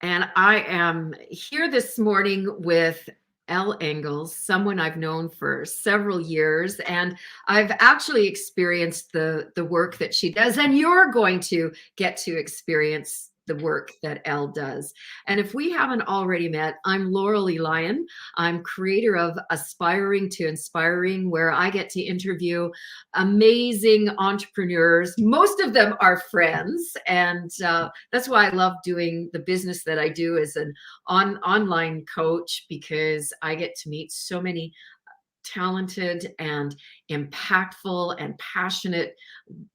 And I am here this morning with Elle Ingalls, someone I've known for several years, and I've actually experienced the work that she does, and you're going to get to experience the work that Elle does. And if we haven't already met, I'm Laurel Lyon. I'm creator of Aspiring to Inspiring, where I get to interview amazing entrepreneurs. Most of them are friends, and that's why I love doing the business that I do as an online coach, because I get to meet so many talented and impactful and passionate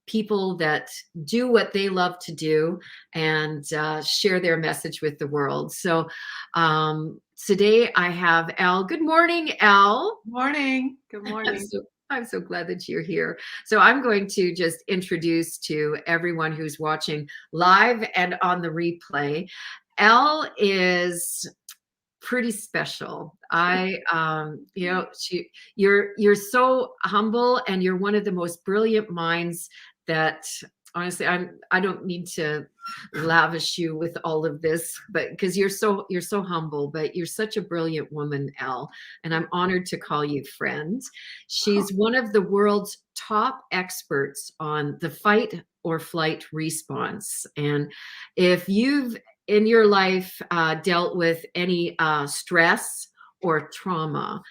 people that do what they love to do and share their message with the world. So today I have Elle. Good morning, Elle. Morning. Good morning. I'm so glad that you're here. So I'm going to just introduce to everyone who's watching live and on the replay. Elle is pretty special. You're so humble, and you're one of the most brilliant minds that, honestly, I don't need to lavish you with all of this, but because you're so humble, but you're such a brilliant woman, Elle, and I'm honored to call you friend. She's one of the world's top experts on the fight or flight response. And if you've in your life dealt with any stress or trauma,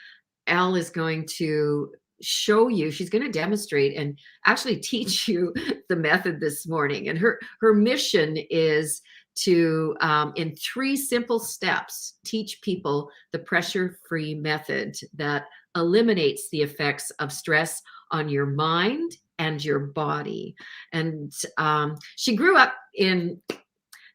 Elle is going to show you, she's going to demonstrate and actually teach you the method this morning. And her mission is to, in 3 simple steps, teach people the pressure-free method that eliminates the effects of stress on your mind and your body. And she grew up in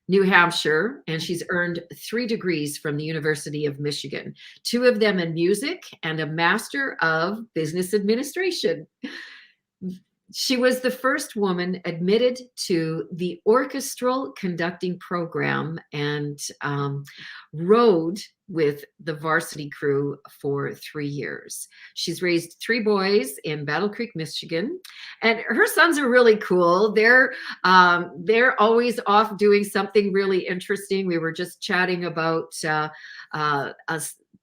New Hampshire, and she's earned 3 degrees from the University of Michigan, 2 of them in music and a Master of Business Administration. She was the first woman admitted to the orchestral conducting program and rode with the varsity crew for 3 years. She's raised 3 boys in Battle Creek, Michigan, and her sons are really cool. They're always off doing something really interesting. We were just chatting about a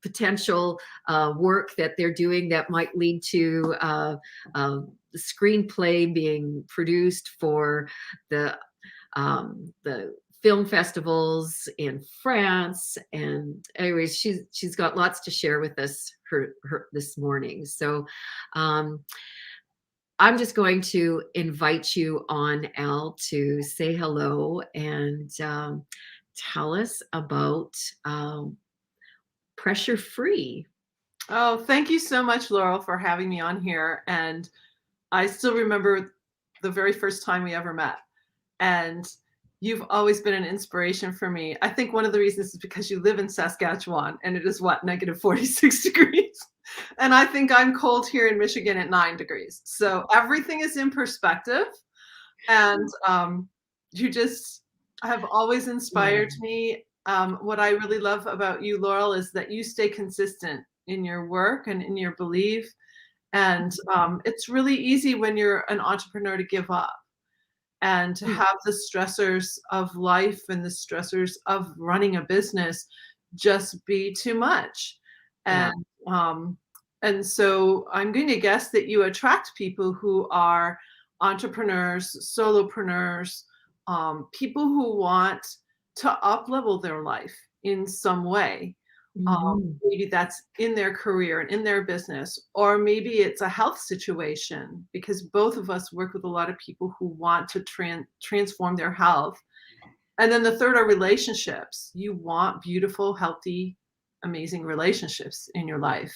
potential work that they're doing that might lead to screenplay being produced for the film festivals in France. And anyways, she's got lots to share with us her this morning. So I'm just going to invite you on, Elle, to say hello and tell us about pressure free. Oh, thank you so much, Laurel, for having me on here. And I still remember the very first time we ever met. And you've always been an inspiration for me. I think one of the reasons is because you live in Saskatchewan, and it is what, negative 46 degrees. And I think I'm cold here in Michigan at 9 degrees. So everything is in perspective. And you just have always inspired me. What I really love about you, Laurel, is that you stay consistent in your work and in your belief. And it's really easy when you're an entrepreneur to give up and to have the stressors of life and the stressors of running a business just be too much. And and so I'm going to guess that you attract people who are entrepreneurs, solopreneurs, people who want to up-level their life in some way. Maybe that's in their career and in their business, or maybe it's a health situation, because both of us work with a lot of people who want to transform their health. And then the third are relationships. You want beautiful, healthy, amazing relationships in your life.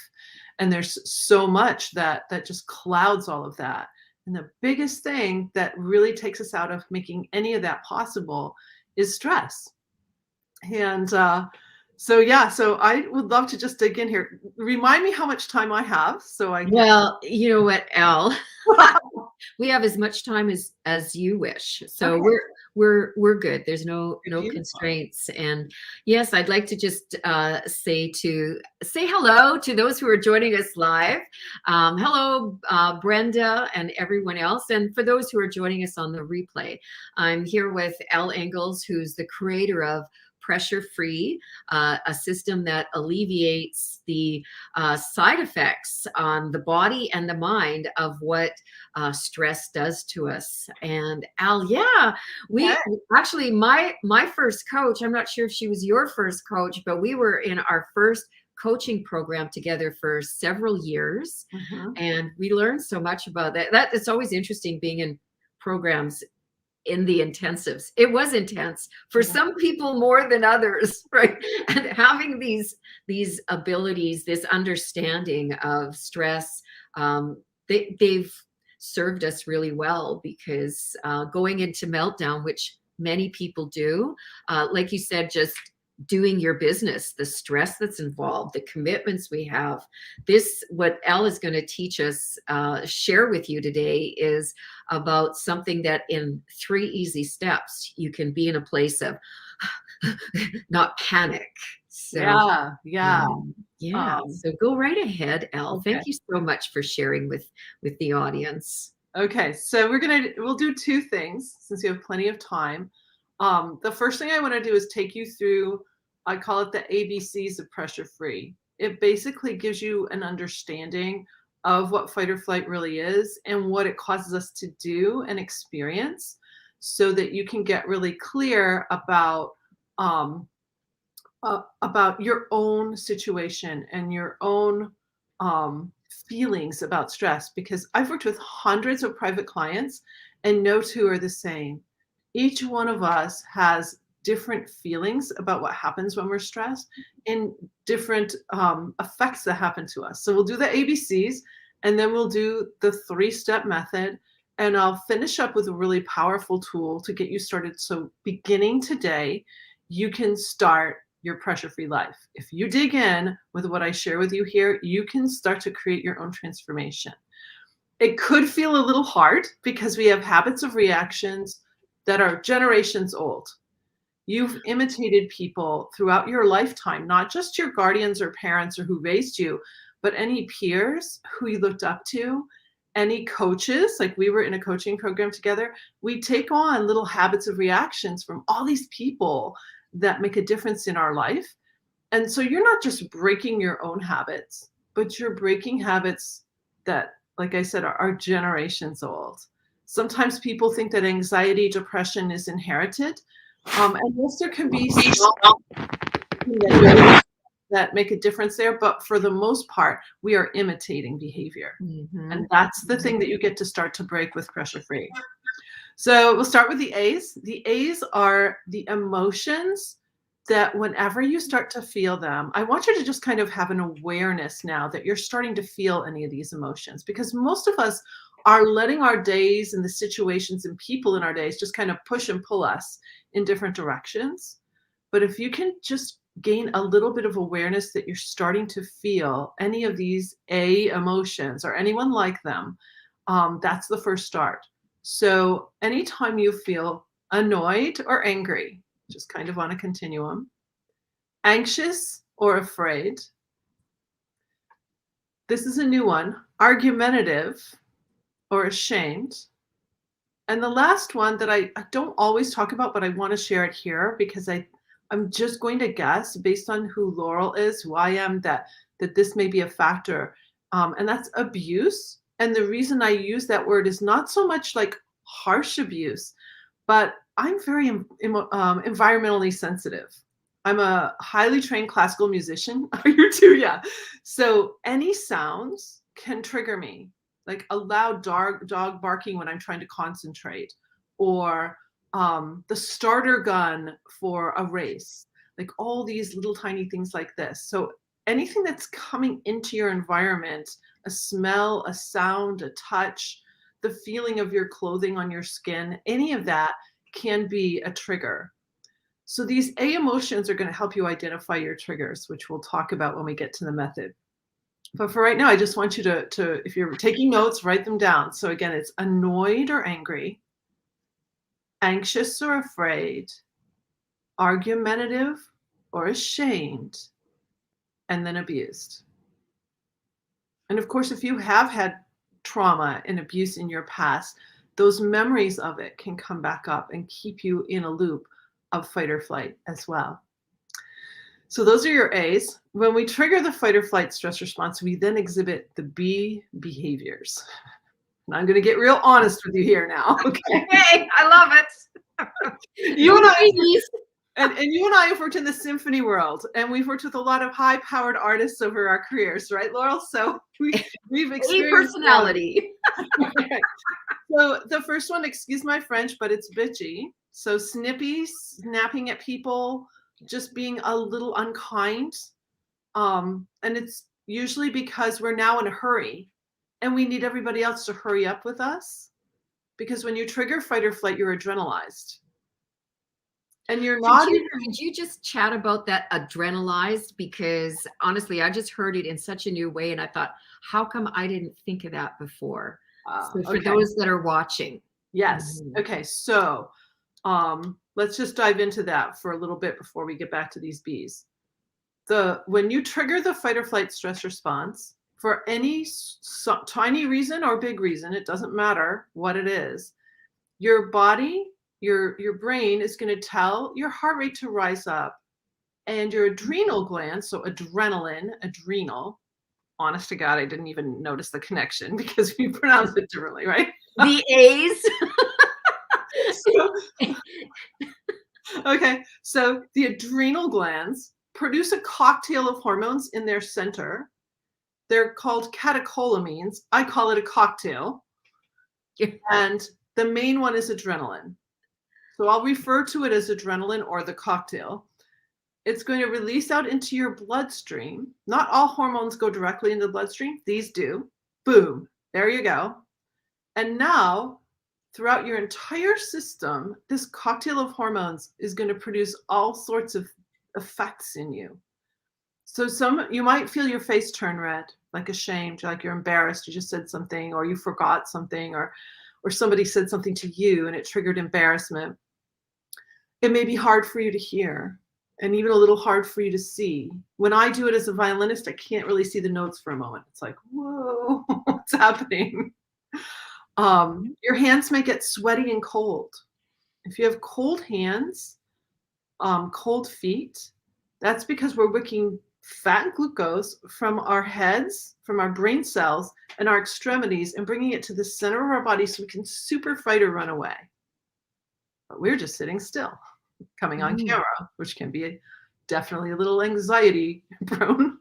And there's so much that just clouds all of that. And the biggest thing that really takes us out of making any of that possible is stress. And so I would love to just dig in here. Remind me how much time I have, so I can... Well, you know what, Elle? We have as much time as you wish. So okay. We're good. There's no constraints. And yes, I'd like to just say hello to those who are joining us live. Hello, Brenda and everyone else. And for those who are joining us on the replay, I'm here with Elle Ingalls, who's the creator of pressure-free, a system that alleviates the side effects on the body and the mind of what stress does to us. And Al, yeah, we actually, my first coach, I'm not sure if she was your first coach, but we were in our first coaching program together for several years. And we learned so much about that. It's always interesting being in programs in the intensives. It was intense for some people more than others, right? And having these abilities, this understanding of stress, they've served us really well, because going into meltdown, which many people do, like you said, just doing your business, the stress that's involved, the commitments we have. What Elle is going to teach us, share with you today, is about something that in 3 easy steps, you can be in a place of not panic. So, yeah. So go right ahead, Elle. Okay. Thank you so much for sharing with the audience. Okay, so we'll do 2 things since we have plenty of time. The first thing I want to do is take you through, I call it the ABCs of pressure free. It basically gives you an understanding of what fight or flight really is and what it causes us to do and experience, so that you can get really clear about your own situation and your own feelings about stress. Because I've worked with hundreds of private clients, and no two are the same. Each one of us has different feelings about what happens when we're stressed, and different effects that happen to us. So we'll do the ABCs, and then we'll do the 3-step method, and I'll finish up with a really powerful tool to get you started. So beginning today, you can start your pressure-free life. If you dig in with what I share with you here, you can start to create your own transformation. It could feel a little hard because we have habits of reactions that are generations old. You've imitated people throughout your lifetime, not just your guardians or parents or who raised you, but any peers who you looked up to, any coaches. Like, we were in a coaching program together. We take on little habits of reactions from all these people that make a difference in our life. And so you're not just breaking your own habits, but you're breaking habits that, like I said, are generations old. Sometimes people think that anxiety, depression is inherited. And yes, there can be that make a difference there, but for the most part, we are imitating behavior. And that's the thing that you get to start to break with pressure free. So we'll start with the A's. The A's are the emotions that whenever you start to feel them, I want you to just kind of have an awareness now that you're starting to feel any of these emotions, because most of us are letting our days and the situations and people in our days just kind of push and pull us in different directions. But if you can just gain a little bit of awareness that you're starting to feel any of these A emotions or anyone like them, that's the first start. So anytime you feel annoyed or angry, just kind of on a continuum, anxious or afraid, this is a new one, argumentative or ashamed. And the last one that I don't always talk about, but I want to share it here because I'm just going to guess based on who Laurel is, who I am, that this may be a factor. And that's abuse. And the reason I use that word is not so much like harsh abuse, but I'm very environmentally sensitive. I'm a highly trained classical musician. Are you too? Yeah. So any sounds can trigger me, like a loud dog barking when I'm trying to concentrate, or the starter gun for a race, like all these little tiny things like this. So anything that's coming into your environment, a smell, a sound, a touch, the feeling of your clothing on your skin, any of that can be a trigger. So these A emotions are going to help you identify your triggers, which we'll talk about when we get to the method. But for right now, I just want you to, if you're taking notes, write them down. So again, it's annoyed or angry, anxious or afraid, argumentative or ashamed, and then abused. And of course, if you have had trauma and abuse in your past, those memories of it can come back up and keep you in a loop of fight or flight as well. So those are your A's. When we trigger the fight or flight stress response, we then exhibit the B behaviors. And I'm going to get real honest with you here now. Okay. Hey, I love it. You and I, Ladies. and you and I have worked in the symphony world, and we've worked with a lot of high-powered artists over our careers, right, Laurel? So we've A experienced personality. Okay. So the first one, excuse my French, but it's bitchy. So snippy, snapping at people, just being a little unkind. And it's usually because we're now in a hurry and we need everybody else to hurry up with us. Because when you trigger fight or flight, you're adrenalized. And you're not Could you just chat about that adrenalized? Because honestly, I just heard it in such a new way. And I thought, how come I didn't think of that before? So for okay. those that are watching. Yes. Okay. So let's just dive into that for a little bit before we get back to these B's. When you trigger the fight or flight stress response for any tiny reason or big reason, it doesn't matter what it is, your body, your brain is going to tell your heart rate to rise up, and your adrenal glands, so adrenal, honest to God, I didn't even notice the connection because we pronounce it differently, right? The A's. Okay, so the adrenal glands produce a cocktail of hormones in their center. They're called catecholamines. I call it a cocktail. And the main one is adrenaline. So I'll refer to it as adrenaline or the cocktail. It's going to release out into your bloodstream. Not all hormones go directly into the bloodstream. These do. Boom. There you go. And now, throughout your entire system, this cocktail of hormones is going to produce all sorts of effects in you. So you might feel your face turn red, like ashamed, like you're embarrassed, you just said something, or you forgot something, or somebody said something to you and it triggered embarrassment. It may be hard for you to hear and even a little hard for you to see. When I do it as a violinist, I can't really see the notes for a moment. It's like, whoa, what's happening? Your hands may get sweaty and cold. If you have cold hands, cold feet, that's because we're wicking fat and glucose from our heads, from our brain cells, and our extremities, and bringing it to the center of our body so we can super fight or run away. But we're just sitting still, coming on camera, which can be definitely a little anxiety prone.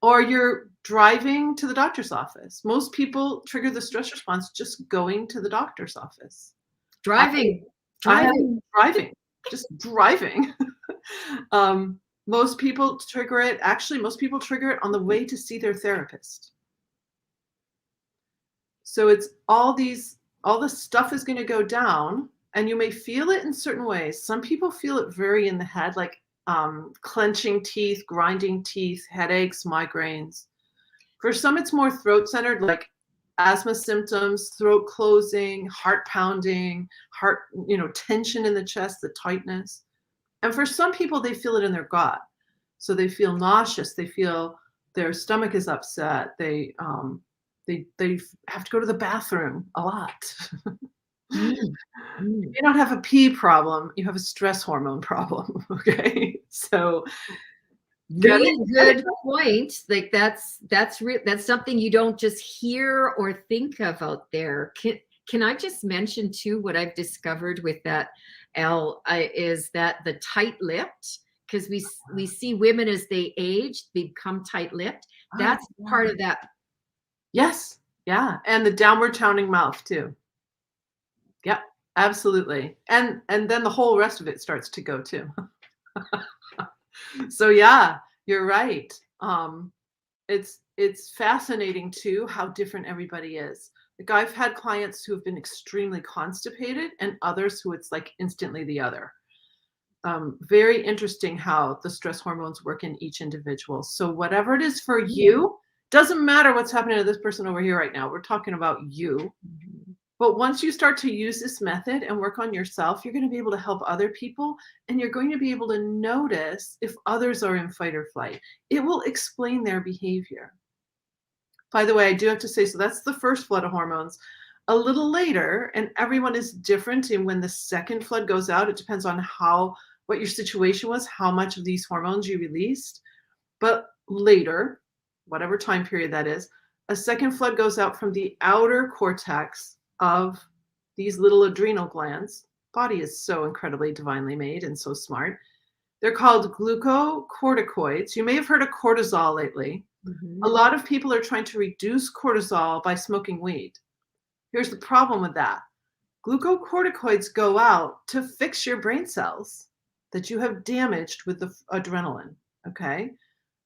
Or you're driving to the doctor's office. Most people trigger the stress response just going to the doctor's office. Driving. Just driving. Most people trigger it on the way to see their therapist. So it's all this stuff is going to go down, and you may feel it in certain ways. Some people feel it very in the head, like clenching teeth, grinding teeth, headaches, migraines. For some, it's more throat centered, like asthma symptoms, throat closing, heart pounding, tension in the chest, the tightness. And for some people, they feel it in their gut. So they feel nauseous. They feel their stomach is upset. They have to go to the bathroom a lot. You don't have a pee problem. You have a stress hormone problem. Okay. So really good point. Like that's something you don't just hear or think of out there. Can I just mention too what I've discovered with that, Elle, is that the tight-lipped, because we see women as they age, they become tight-lipped. That's part of that. Yes. Yeah. And the downward turning mouth too. Yep. Absolutely. And then the whole rest of it starts to go too. So yeah, you're right. It's fascinating too how different everybody is. Like I've had clients who have been extremely constipated and others who it's like instantly the other. Very interesting how the stress hormones work in each individual. So whatever it is for you, doesn't matter what's happening to this person over here right now. We're talking about you. But once you start to use this method and work on yourself, you're going to be able to help other people, and you're going to be able to notice if others are in fight or flight. It will explain their behavior. By the way, I do have to say, so that's the first flood of hormones. A little later, and everyone is different in when the second flood goes out. It depends on what your situation was, how much of these hormones you released. But later, whatever time period that is, a second flood goes out from the outer cortex of these little adrenal glands. Body is so incredibly divinely made and so smart. They're called glucocorticoids. You may have heard of cortisol lately. Mhm. A lot of people are trying to reduce cortisol by smoking weed. Here's the problem with that. Glucocorticoids go out to fix your brain cells that you have damaged with the adrenaline, okay?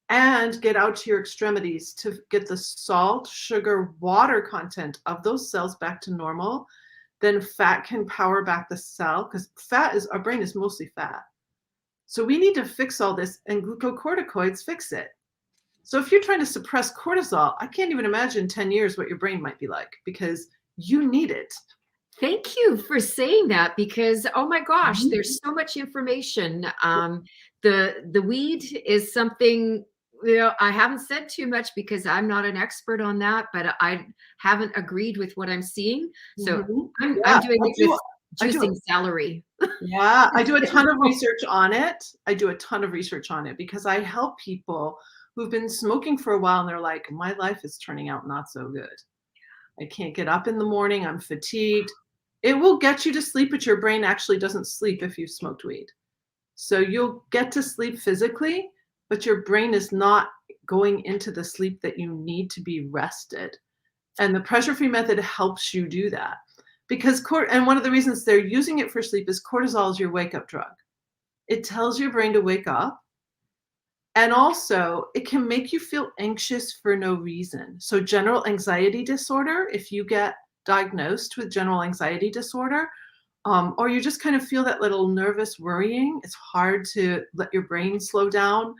And get out to your extremities to get the salt, sugar, water content of those cells back to normal. Then fat can power back the cell, because our brain is mostly fat. So we need to fix all this, and glucocorticoids fix it. So if you're trying to suppress cortisol, I can't even imagine 10 years what your brain might be like, because you need it. Thank you for saying that, because oh my gosh, there's so much information. The weed is something, you know, I haven't said too much because I'm not an expert on that, but I haven't agreed with what I'm seeing. So Mhm. I'm Yeah, doing I it do with I do juicing celery. Yeah, I do a ton of research on it. Because I help people who've been smoking for a while and they're like, my life is turning out not so good. I can't get up in the morning. I'm fatigued. It will get you to sleep, but your brain actually doesn't sleep if you've smoked weed. So you'll get to sleep physically, but your brain is not going into the sleep that you need to be rested. And the pressure-free method helps you do that. Because and one of the reasons they're using it for sleep is cortisol is your wake-up drug. It tells your brain to wake up. And also, it can make you feel anxious for no reason. So general anxiety disorder, if you get diagnosed with general anxiety disorder, or you just kind of feel that little nervous worrying, it's hard to let your brain slow down,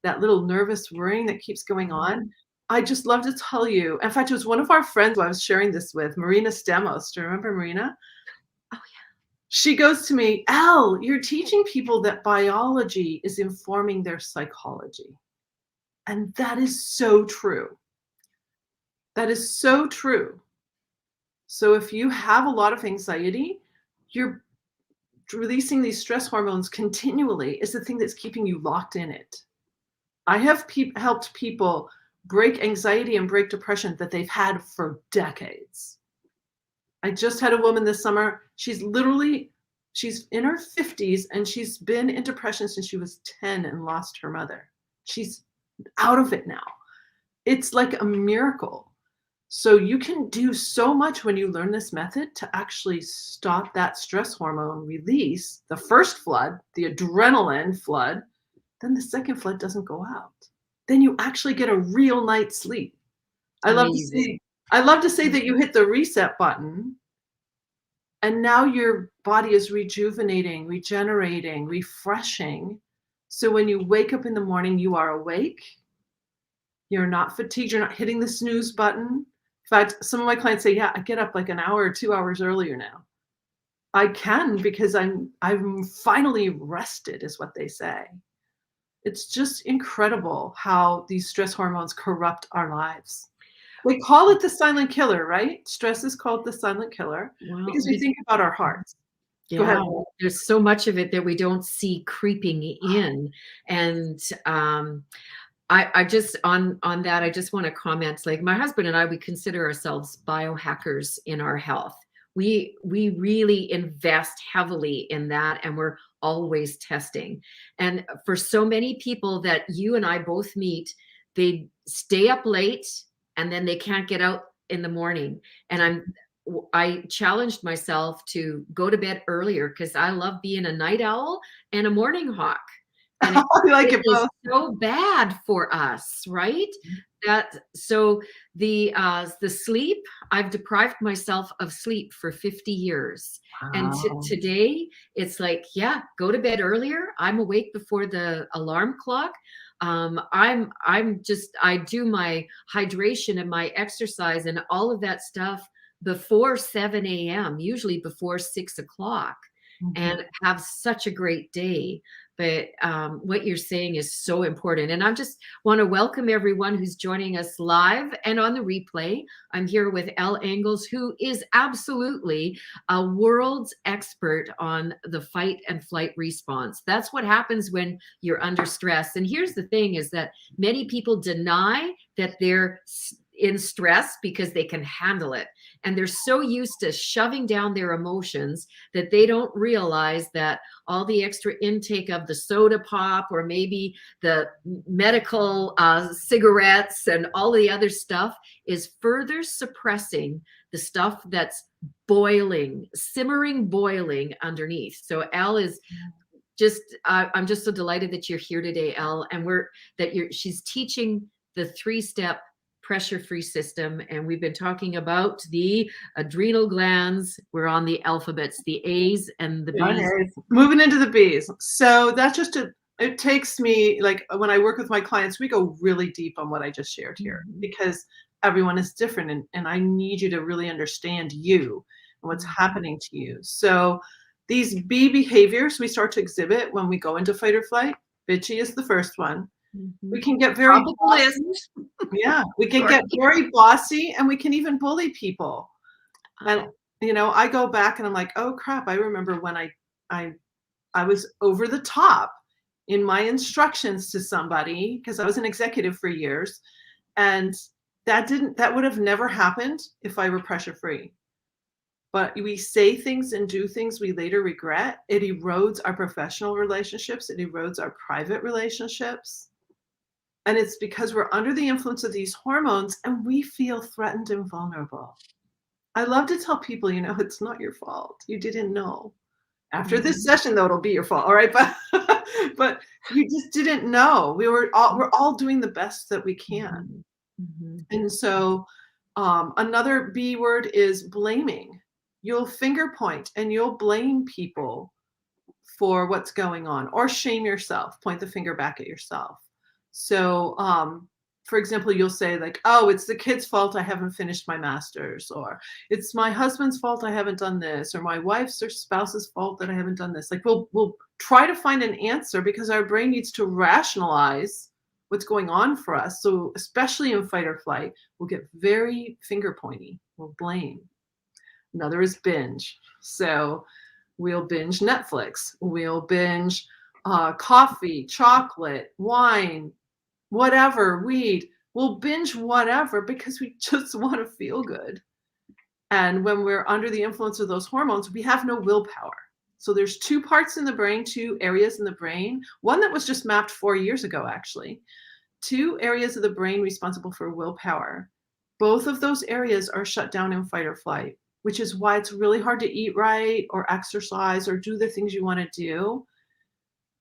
that little nervous worrying that keeps going on. I just love to tell you, in fact, it was one of our friends who I was sharing this with, Marina Stemos. Do you remember Marina? Oh She goes to me, Elle, you're teaching people that biology is informing their psychology. And that is so true. That is so true. So if you have a lot of anxiety, you're releasing these stress hormones continually is the thing that's keeping you locked in it. I have helped people break anxiety and break depression that they've had for decades. I just had a woman this summer. She's in her 50s and she's been in depression since she was 10 and lost her mother. She's out of it now. It's like a miracle. So you can do so much when you learn this method to actually stop that stress hormone release, the first flood, the adrenaline flood, then the second flood doesn't go out. Then you actually get a real night's sleep. I love amazing. to say that you hit the reset button and now your body is rejuvenating, regenerating, refreshing. So when you wake up in the morning, you are awake. You're not fatigued. You're not hitting the snooze button. In fact, some of my clients say, yeah, I get up like an hour or 2 hours earlier now. I can because I'm finally rested, is what they say. It's just incredible how these stress hormones corrupt our lives. They call it the silent killer, right? Stress is called the silent killer Well, because we think about our hearts. Go ahead. yeah, there's so much of it that we don't see creeping in. And I just on that, I just want to comment, like my husband and I, we consider ourselves biohackers in our health. We really invest heavily in that, and we're always testing. And for so many people that you and I both meet, they stay up late and then they can't get out in the morning. And I challenged myself to go to bed earlier because I love being a night owl and a morning hawk. And I like it it is both. so bad for us, right? That so the sleep, I've deprived myself of sleep for 50 years. And Wow. today it's like, yeah, go to bed earlier. I'm awake before the alarm clock. I do my hydration and my exercise and all of that stuff before 7 a.m., usually before 6 o'clock, and have such a great day. But what you're saying is so important. And I just want to welcome everyone who's joining us live and on the replay. I'm here with Elle Ingalls, who is absolutely a world's expert on the fight and flight response. That's what happens when you're under stress. And here's the thing is that many people deny that they're in stress because they can handle it. And they're so used to shoving down their emotions that they don't realize that all the extra intake of the soda pop or maybe the medical cigarettes and all the other stuff is further suppressing the stuff that's boiling, simmering, boiling underneath. So Elle is just, I'm just so delighted that you're here today, Elle, and she's teaching the 3-step pressure-free system. And we've been talking about the adrenal glands. We're on the alphabets, the A's and the B's. Moving into the B's. So that's just it takes me, like when I work with my clients, we go really deep on what I just shared here because everyone is different. And I need you to really understand you and what's happening to you. So these B behaviors we start to exhibit when we go into fight or flight. Bitchy is the first one. We can get very bossy. Yeah, we can get very bossy, and we can even bully people. And I go back and I'm like, oh crap! I remember when I was over the top in my instructions to somebody because I was an executive for years, and that would have never happened if I were pressure free. But we say things and do things we later regret. It erodes our professional relationships. It erodes our private relationships. And it's because we're under the influence of these hormones and we feel threatened and vulnerable. I love to tell people, it's not your fault. You didn't know. After this session, though, it'll be your fault. All right. But you just didn't know. We're all doing the best that we can. And so another B word is blaming. You'll finger point and you'll blame people for what's going on or shame yourself, point the finger back at yourself. So, for example, you'll say like, oh, it's the kid's fault I haven't finished my master's, or it's my husband's fault I haven't done this, or my wife's or spouse's fault that I haven't done this. Like we'll try to find an answer because our brain needs to rationalize what's going on for us. So especially in fight or flight, we'll get very finger pointy. We'll blame. Another is binge. So we'll binge Netflix. We'll binge coffee, chocolate, wine, whatever, weed. We'll binge whatever because we just want to feel good. And when we're under the influence of those hormones, we have no willpower. So there's 2 parts in the brain, 2 areas in the brain. One that was just mapped 4 years ago, actually. 2 areas of the brain responsible for willpower. Both of those areas are shut down in fight or flight, which is why it's really hard to eat right or exercise or do the things you want to do.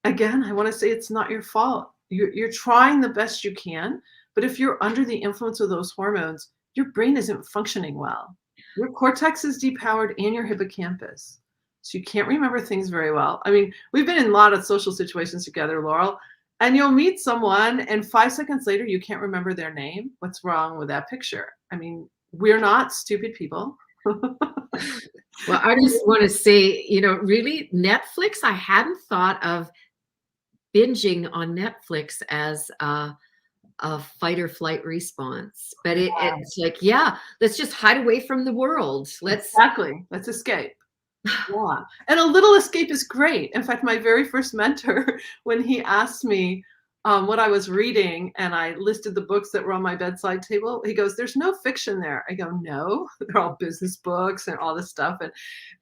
Again, I want to say it's not your fault. You're trying the best you can, but if you're under the influence of those hormones, your brain isn't functioning well. Your cortex is depowered and your hippocampus. So you can't remember things very well. I mean, we've been in a lot of social situations together, Laurel, and you'll meet someone and 5 seconds later, you can't remember their name. What's wrong with that picture? I mean, we're not stupid people. Well, I just want to say, really Netflix, I hadn't thought of binging on Netflix as a fight or flight response, but it's like, yeah, let's just hide away from the world. Let's escape. Yeah. And a little escape is great. In fact, my very first mentor, when he asked me what I was reading and I listed the books that were on my bedside table, he goes, there's no fiction there. I go, no, they're all business books and all this stuff.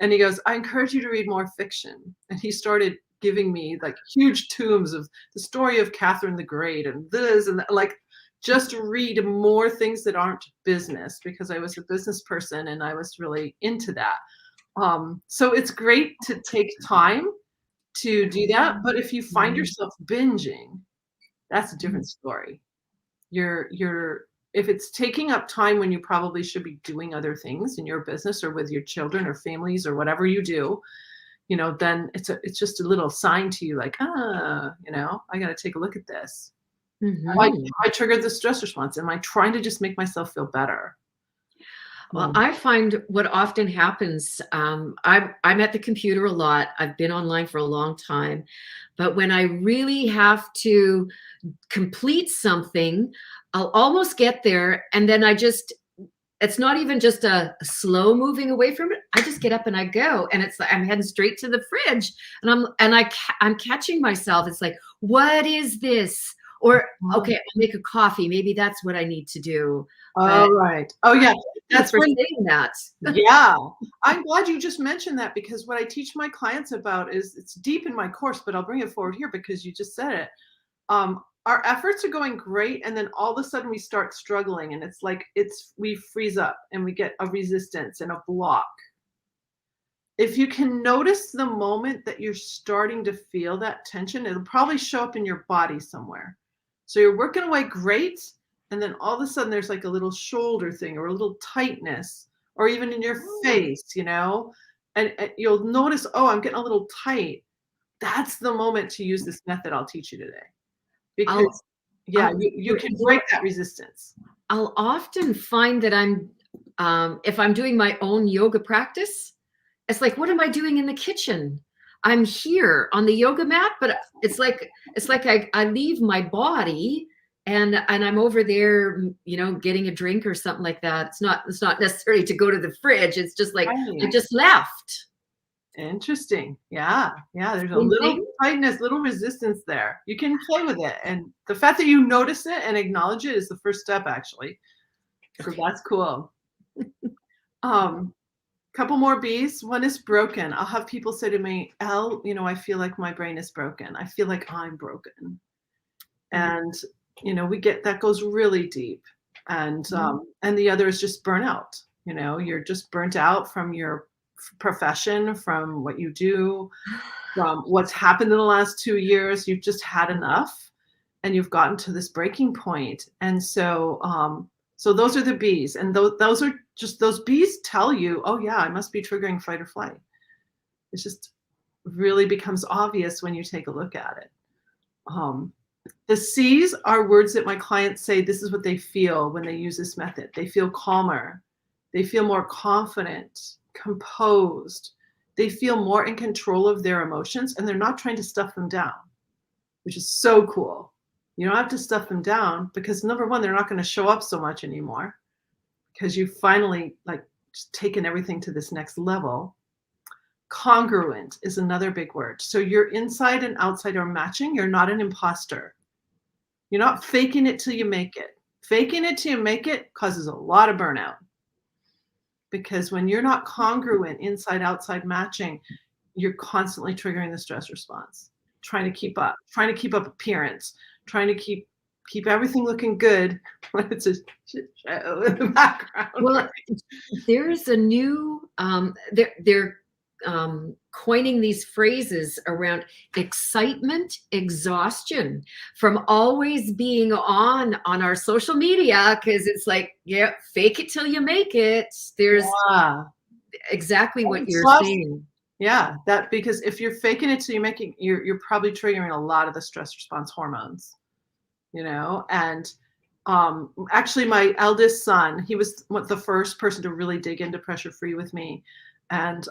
And he goes, I encourage you to read more fiction. And he started giving me like huge tomes of the story of Catherine the Great and this and that, like just read more things that aren't business because I was a business person and I was really into that. So it's great to take time to do that. But if you find yourself binging, that's a different story. If it's taking up time when you probably should be doing other things in your business or with your children or families or whatever you do, then it's just a little sign to you like, I got to take a look at this. I triggered the stress response. Am I trying to just make myself feel better? Well, I find what often happens, I'm at the computer a lot. I've been online for a long time, but when I really have to complete something, I'll almost get there, and then it's not even just a slow moving away from it. I just get up and I go, and it's like I'm heading straight to the fridge, and I'm catching myself. It's like, what is this? Or okay, I'll make a coffee. Maybe that's what I need to do. Oh, But right. Oh, yeah. that's That's for when, saying that. yeah. I'm glad you just mentioned that, because what I teach my clients about is, it's deep in my course, but I'll bring it forward here because you just said it. Our efforts are going great, and then all of a sudden we start struggling, and it's like we freeze up and we get a resistance and a block. If you can notice the moment that you're starting to feel that tension, it'll probably show up in your body somewhere. So you're working away great, and then all of a sudden there's like a little shoulder thing or a little tightness, or even in your face, and you'll notice, oh, I'm getting a little tight. That's the moment to use this method I'll teach you today. I'll, Because, yeah, you can break that resistance. I'll often find that if I'm doing my own yoga practice, it's like, what am I doing in the kitchen? I'm here on the yoga mat, but it's like I leave my body and I'm over there, getting a drink or something like that. It's not necessarily to go to the fridge. It's just like I Right. just left. Interesting. Yeah. Yeah. There's a Same little thing. tightness, little resistance there. You can play with it. And the fact that you notice it and acknowledge it is the first step, actually. So that's cool. Couple more B's. One is broken. I'll have people say to me, Elle, I feel like my brain is broken. I feel like I'm broken. And, we get that goes really deep. And the other is just burnout. You're just burnt out from your profession, from what you do, from what's happened in the last 2 years. You've just had enough, and you've gotten to this breaking point. And so those are the B's, and those are just, those B's tell you, oh yeah, I must be triggering fight or flight. It just really becomes obvious when you take a look at it. The C's are words that my clients say this is what they feel when they use this method. They feel calmer. They feel more confident, composed. They feel more in control of their emotions, and they're not trying to stuff them down, which is so cool. You don't have to stuff them down, because number one, they're not going to show up so much anymore, because you've finally just taken everything to this next level. Congruent is another big word. So your inside and outside are matching. You're not an imposter. You're not faking it till you make it. Faking it till you make it causes a lot of burnout. Because when you're not congruent, inside, outside matching, you're constantly triggering the stress response, trying to keep up appearance, trying to keep everything looking good when it's a shit show in the background. Well, there's a new, they're coining these phrases around excitement exhaustion from always being on our social media, because it's like, yeah, fake it till you make it. There's exactly what you're saying. Yeah, that, because if you're faking it till you're probably triggering a lot of the stress response hormones, and actually my eldest son, he was the first person to really dig into pressure free with me, and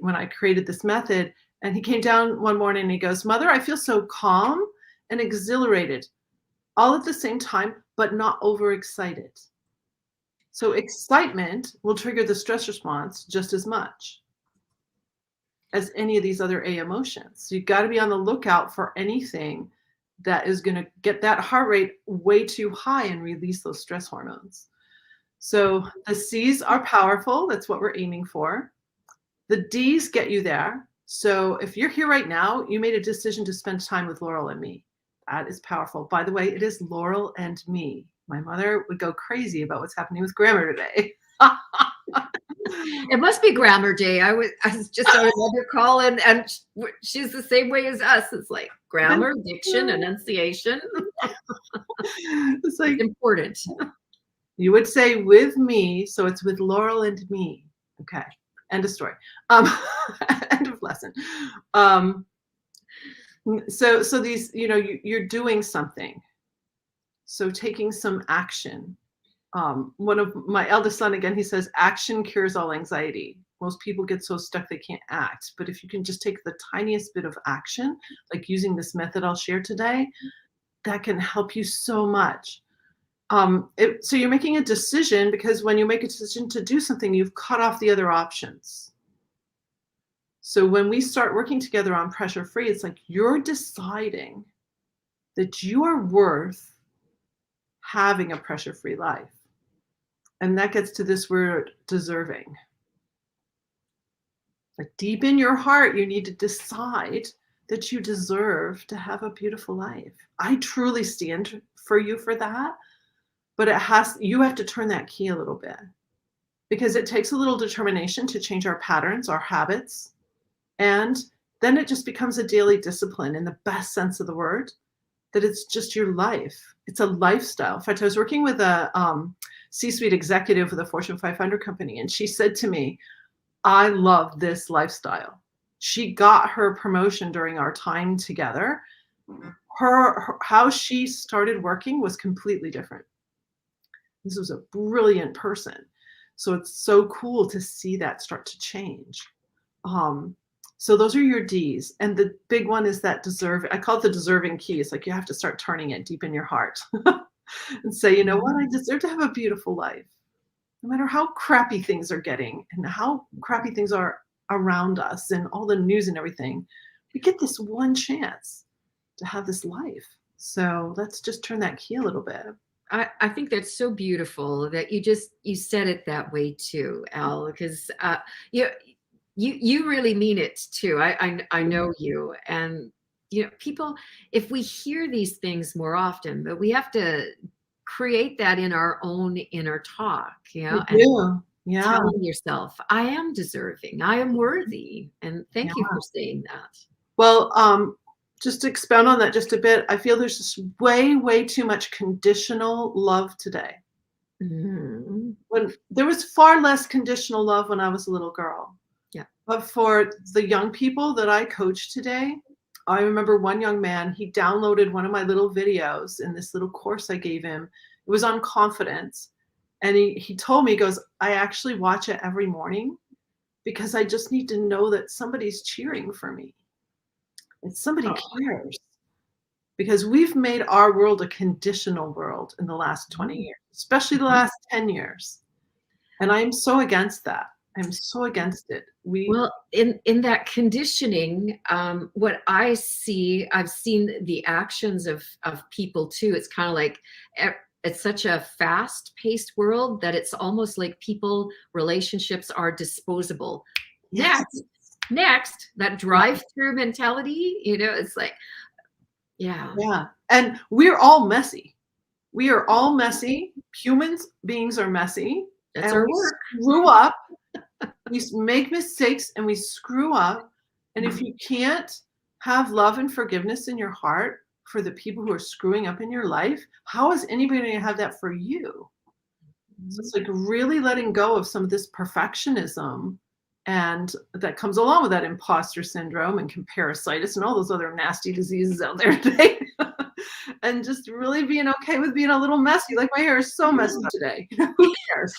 when I created this method. And he came down one morning and he goes, Mother, I feel so calm and exhilarated all at the same time, but not overexcited. So excitement will trigger the stress response just as much as any of these other A emotions. So you've got to be on the lookout for anything that is going to get that heart rate way too high and release those stress hormones. So the C's are powerful. That's what we're aiming for. The D's get you there. So if you're here right now, you made a decision to spend time with Laurel and me. That is powerful. By the way, it is Laurel and me. My mother would go crazy about what's happening with grammar today. It must be grammar day. I was just on another call, and she's the same way as us. It's like grammar, diction, enunciation. It's like important. You would say with me, so it's with Laurel and me. Okay. End of story. End of lesson. So these, you're doing something. So taking some action. One of my eldest son, again, he says, action cures all anxiety. Most people get so stuck they can't act. But if you can just take the tiniest bit of action, like using this method I'll share today, that can help you so much. So you're making a decision, because when you make a decision to do something, you've cut off the other options. So when we start working together on pressure free, it's like you're deciding that you are worth having a pressure free life. And that gets to this word, deserving. Like deep in your heart, you need to decide that you deserve to have a beautiful life. I truly stand for you for that, but you have to turn that key a little bit, because it takes a little determination to change our patterns, our habits, and then it just becomes a daily discipline in the best sense of the word, that it's just your life. It's a lifestyle. In fact, I was working with a C-suite executive with a Fortune 500 company, and she said to me, I love this lifestyle. She got her promotion during our time together. How she started working was completely different. This was a brilliant person. So it's so cool to see that start to change. So those are your D's. And the big one is that I call it the deserving key. It's like you have to start turning it deep in your heart and say, you know what, I deserve to have a beautiful life. No matter how crappy things are getting and how crappy things are around us and all the news and everything, we get this one chance to have this life. So let's just turn that key a little bit. I think that's so beautiful that you said it that way too, Elle, because you really mean it too. I know you, and people, if we hear these things more often, but we have to create that in our own inner talk, and Yeah. telling yourself, I am deserving, I am worthy, and thank you for saying that. Well, just to expound on that just a bit, I feel there's just way too much conditional love today. Mm-hmm. When there was far less conditional love when I was a little girl. Yeah. But for the young people that I coach today, I remember one young man, he downloaded one of my little videos in this little course I gave him. It was on confidence. And he told me, he goes, I actually watch it every morning because I just need to know that somebody's cheering for me. And somebody cares. Because we've made our world a conditional world in the last 20 years, especially the last 10 years. And I'm so against that. I'm so against it. Well, in that conditioning, what I see, I've seen the actions of people too. It's kind of like it's such a fast-paced world that it's almost like relationships are disposable. Yes. Next, that drive-through mentality, it's like, yeah. And we're all messy. We are all messy. Beings are messy. That's and our we work. Screw up. We make mistakes and we screw up. And if you can't have love and forgiveness in your heart for the people who are screwing up in your life, how is anybody going to have that for you? So it's like really letting go of some of this perfectionism, and that comes along with that imposter syndrome and comparasitis and all those other nasty diseases out there today. And just really being okay with being a little messy. Like my hair is so messy today. Who cares?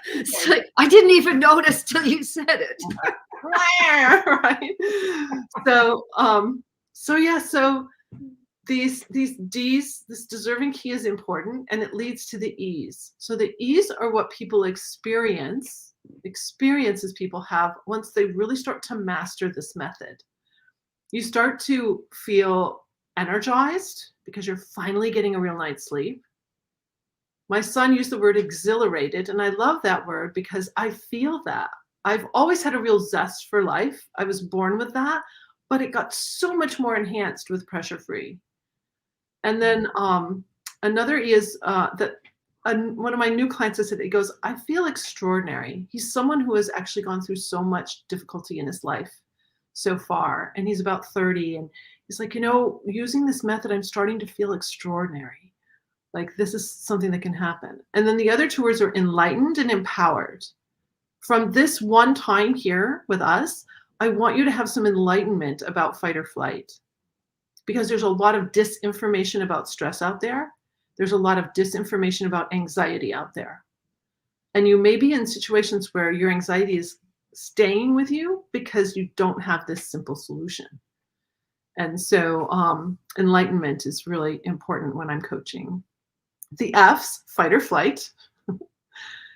It's like, I didn't even notice till you said it. Right. So these D's, this deserving key is important, and it leads to the E's. So the E's are what people experiences people have once they really start to master this method. You start to feel energized because you're finally getting a real night's sleep. My son used the word exhilarated, and I love that word because I feel that. I've always had a real zest for life. I was born with that, but it got so much more enhanced with pressure free. And then another E is that one of my new clients said, he goes, I feel extraordinary. He's someone who has actually gone through so much difficulty in his life so far. And he's about 30. And he's like, using this method, I'm starting to feel extraordinary. Like this is something that can happen. And then the other two words are enlightened and empowered. From this one time here with us, I want you to have some enlightenment about fight or flight, because there's a lot of disinformation about stress out there. there's a lot of disinformation about anxiety out there. And you may be in situations where your anxiety is staying with you because you don't have this simple solution. And so enlightenment is really important when I'm coaching. The F's, fight or flight.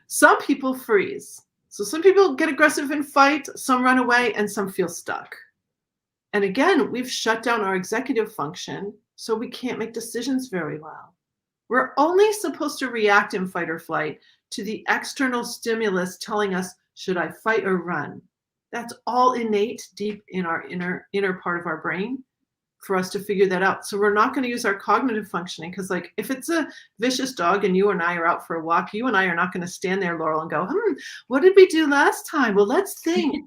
Some people freeze. So some people get aggressive and fight, some run away, and some feel stuck. And again, we've shut down our executive function, so we can't make decisions very well. We're only supposed to react in fight or flight to the external stimulus telling us, should I fight or run? That's all innate deep in our inner part of our brain for us to figure that out. So we're not going to use our cognitive functioning, because like if it's a vicious dog and you and I are out for a walk, you and I are not going to stand there, Laurel, and go, what did we do last time? Well, let's think.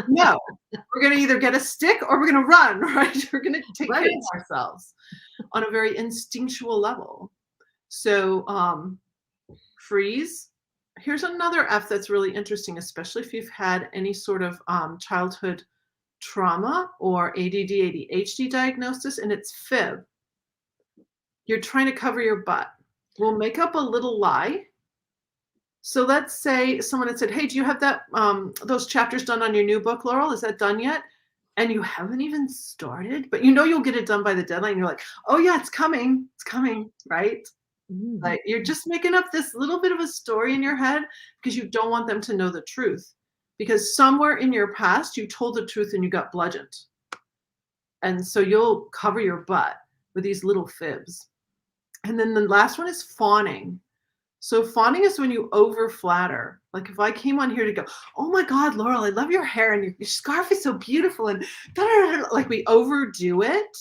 No, we're going to either get a stick or we're going to run, right? We're going to take care of ourselves on a very instinctual level. So freeze. Here's another F that's really interesting, especially if you've had any sort of childhood trauma or ADD, ADHD diagnosis, and it's fib. You're trying to cover your butt. We'll make up a little lie. So let's say someone had said, hey, do you have that those chapters done on your new book, Laurel? Is that done yet? And you haven't even started, but you know you'll get it done by the deadline. You're like, oh yeah, it's coming, right? Like you're just making up this little bit of a story in your head because you don't want them to know the truth. Because somewhere in your past, you told the truth and you got bludgeoned. And so you'll cover your butt with these little fibs. And then the last one is fawning. So fawning is when you over flatter. Like if I came on here to go, oh my God, Laurel, I love your hair and your scarf is so beautiful. And like we overdo it.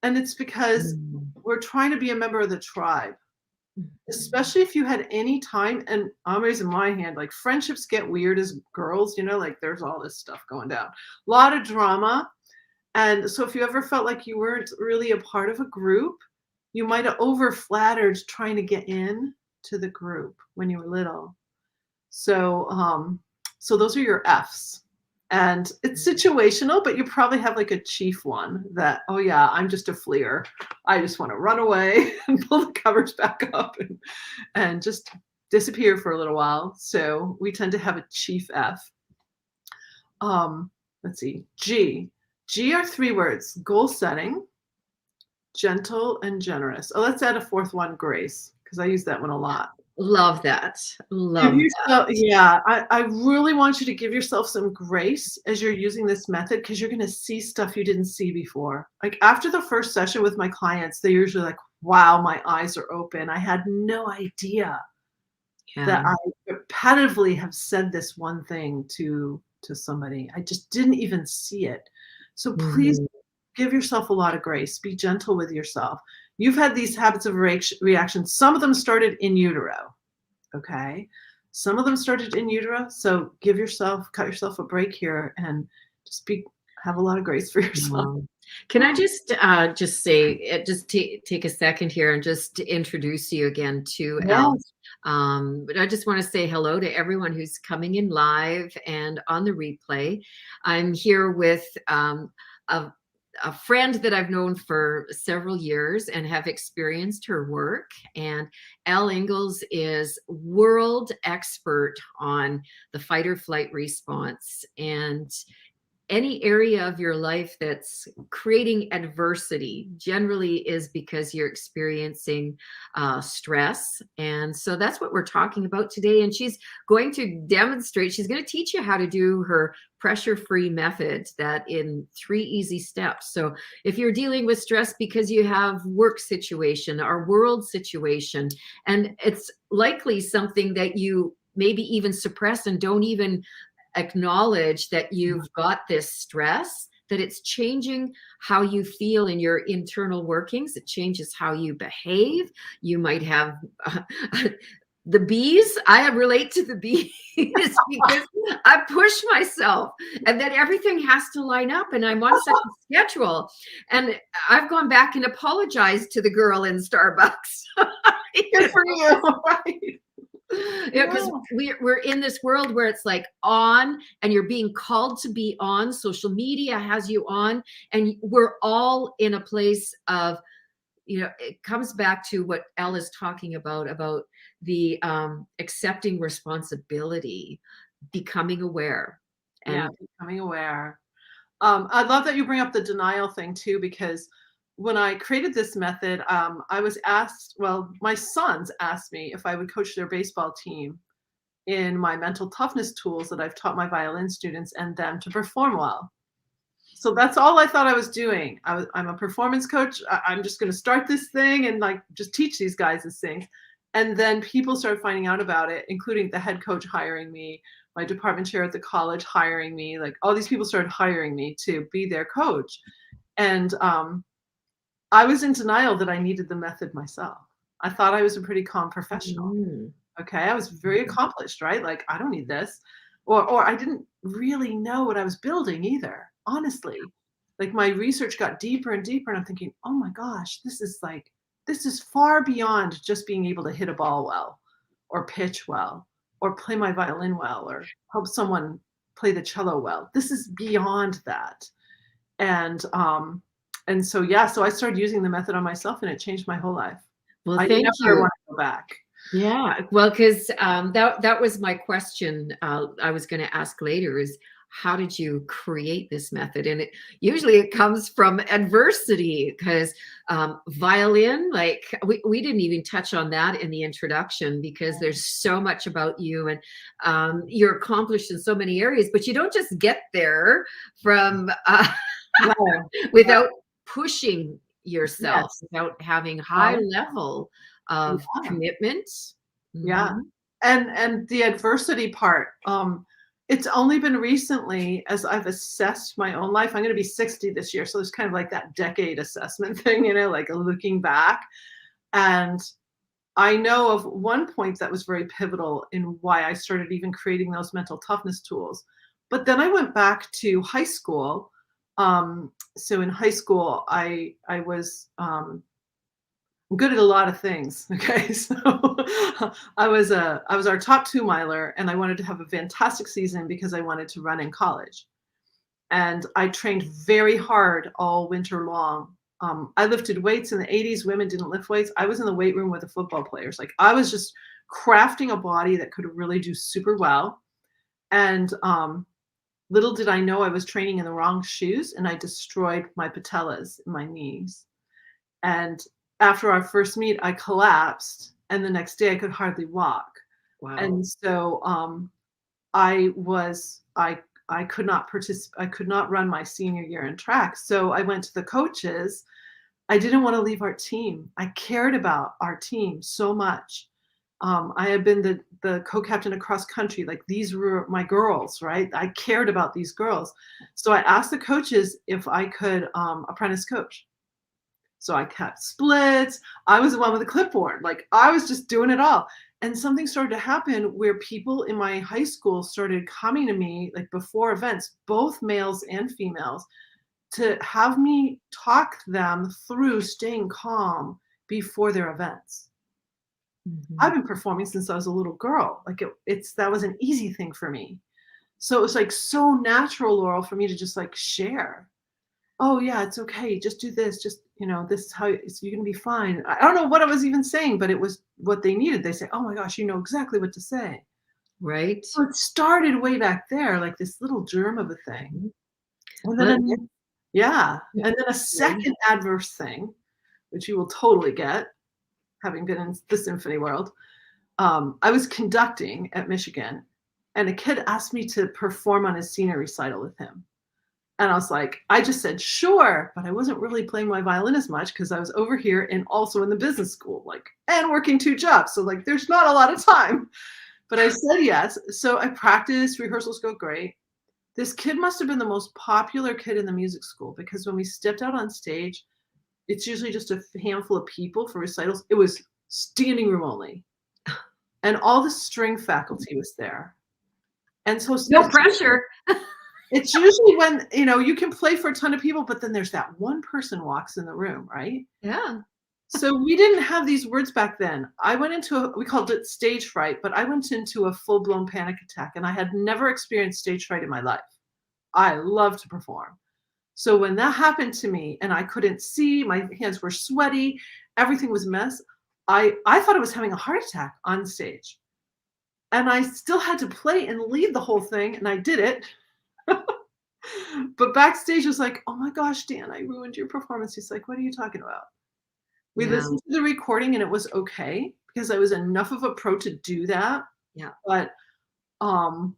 And it's because we're trying to be a member of the tribe. Especially if you had any time, and I'm raising my hand, like friendships get weird as girls, you know, like there's all this stuff going down. A lot of drama. And so if you ever felt like you weren't really a part of a group, you might have over flattered trying to get in to the group when you were little. So so those are your F's. And it's situational, but you probably have like a chief one that, oh yeah, I'm just a fleer. I just want to run away and pull the covers back up and just disappear for a little while. So we tend to have a chief F. Let's see, G. G are 3 words: goal setting, gentle, and generous. Oh, let's add a 4th one, grace, because I use that one a lot. Love that. Love yourself, that. Yeah, I really want you to give yourself some grace as you're using this method, because you're going to see stuff you didn't see before. Like after the first session with my clients, they're usually like, wow, my eyes are open. I had no idea that I repetitively have said this one thing to somebody. I just didn't even see it. So please give yourself a lot of grace. Be gentle with yourself. You've had these habits of reaction. Some of them started in utero, okay? Some of them started in utero. So cut yourself a break here and just have a lot of grace for yourself. Wow. Can I just say, take a second here and just introduce you again to Elle. But I just want to say hello to everyone who's coming in live and on the replay. I'm here with a friend that I've known for several years and have experienced her work. And Elle Ingalls is world expert on the fight or flight response. And any area of your life that's creating adversity generally is because you're experiencing stress. And so that's what we're talking about today. And she's going to demonstrate, she's going to teach you how to do her pressure-free method that in 3 easy steps. So if you're dealing with stress because you have work situation or world situation, and it's likely something that you maybe even suppress and don't even acknowledge that you've got this stress, that it's changing how you feel in your internal workings. It changes how you behave. You might have the bees. I relate to the bees because I push myself and then everything has to line up and I'm on such a schedule. And I've gone back and apologized to the girl in Starbucks. Good for you, right? Yeah, because we're in this world where it's like on and you're being called to be on. Social media has you on, and we're all in a place of it comes back to what Elle is talking about the accepting responsibility, becoming aware. Yeah, And becoming aware. I love that you bring up the denial thing too, because when I created this method, I was asked, well, my sons asked me if I would coach their baseball team in my mental toughness tools that I've taught my violin students and them to perform well. So that's all I thought I was doing. I'm a performance coach. I'm just going to start this thing and like just teach these guys this thing. And then people started finding out about it, including the head coach hiring me, my department chair at the college hiring me. Like all these people started hiring me to be their coach. And I was in denial that I needed the method myself. I thought I was a pretty calm professional. mm, Okay, I was very accomplished, right? Like I don't need this, or I didn't really know what I was building either. Honestly, like my research got deeper and deeper, and I'm thinking, oh my gosh, this is far beyond just being able to hit a ball well, or pitch well, or play my violin well, or help someone play the cello well. This is beyond that, and so yeah, so I started using the method on myself, and it changed my whole life. well, I thank never you. want to go back. Yeah, well, because that was my question. I was going to ask later is how did you create this method? And usually it comes from adversity because violin, like we didn't even touch on that in the introduction because there's so much about you and you're accomplished in so many areas, but you don't just get there from No. without pushing yourself, Yes. without having high Right. level of Yeah. commitment. Yeah. Mhm. And the adversity part, it's only been recently as I've assessed my own life. I'm gonna be 60 this year, so it's kind of like that decade assessment thing, like looking back. And I know of one point that was very pivotal in why I started even creating those mental toughness tools. But then I went back to high school. So in high school, I was I'm good at a lot of things. Okay, so I was our top 2 miler, and I wanted to have a fantastic season because I wanted to run in college. And I trained very hard all winter long. I lifted weights in the 80s. Women didn't lift weights. I was in the weight room with the football players. Like I was just crafting a body that could really do super well. And little did I know I was training in the wrong shoes, and I destroyed my patellas in my knees. And after our first meet, I collapsed, and the next day I could hardly walk. Wow. And so I was I could not participate. I could not run my senior year in track. So I went to the coaches. I didn't want to leave our team. I cared about our team so much. I had been the co-captain across country. Like these were my girls, right? I cared about these girls. So I asked the coaches if I could apprentice coach. So I kept splits. I was the one with the clipboard. Like I was just doing it all. And something started to happen where people in my high school started coming to me like before events, both males and females, to have me talk them through staying calm before their events. Mhm. I've been performing since I was a little girl. Like it's that was an easy thing for me. So it was like so natural, Laurel, for me to just like share. Oh yeah, it's okay. Just do this. Just, this is how you're gonna be fine. I don't know what I was even saying, but it was what they needed. They say, oh my gosh, you know exactly what to say. Right? So it started way back there, like this little germ of a thing. Mhm. And then, Well, yeah. yeah. And then a second adverse thing, which you will totally get, having been in the symphony world. I was conducting at Michigan, and a kid asked me to perform on his senior recital with him. And I was like, I just said, sure, but I wasn't really playing my violin as much because I was over here and also in the business school, like, and working 2 jobs. So like, there's not a lot of time, but I said yes. So I practiced, rehearsals go great. This kid must have been the most popular kid in the music school because when we stepped out on stage, it's usually just a handful of people for recitals. It was standing room only. And all the string faculty was there. And so No pressure. it's usually when, you can play for a ton of people, but then there's that one person walks in the room, right? Yeah. So we didn't have these words back then. I went into we called it stage fright, but I went into a full-blown panic attack, and I had never experienced stage fright in my life. I love to perform. So when that happened to me and I couldn't see, my hands were sweaty, everything was a mess, I thought I was having a heart attack on stage. And I still had to play and lead the whole thing, and I did it. But backstage was like, "Oh my gosh, Dan, I ruined your performance." He's like, "What are you talking about?" We Yeah. listened to the recording and it was okay because I was enough of a pro to do that, Yeah. but, um,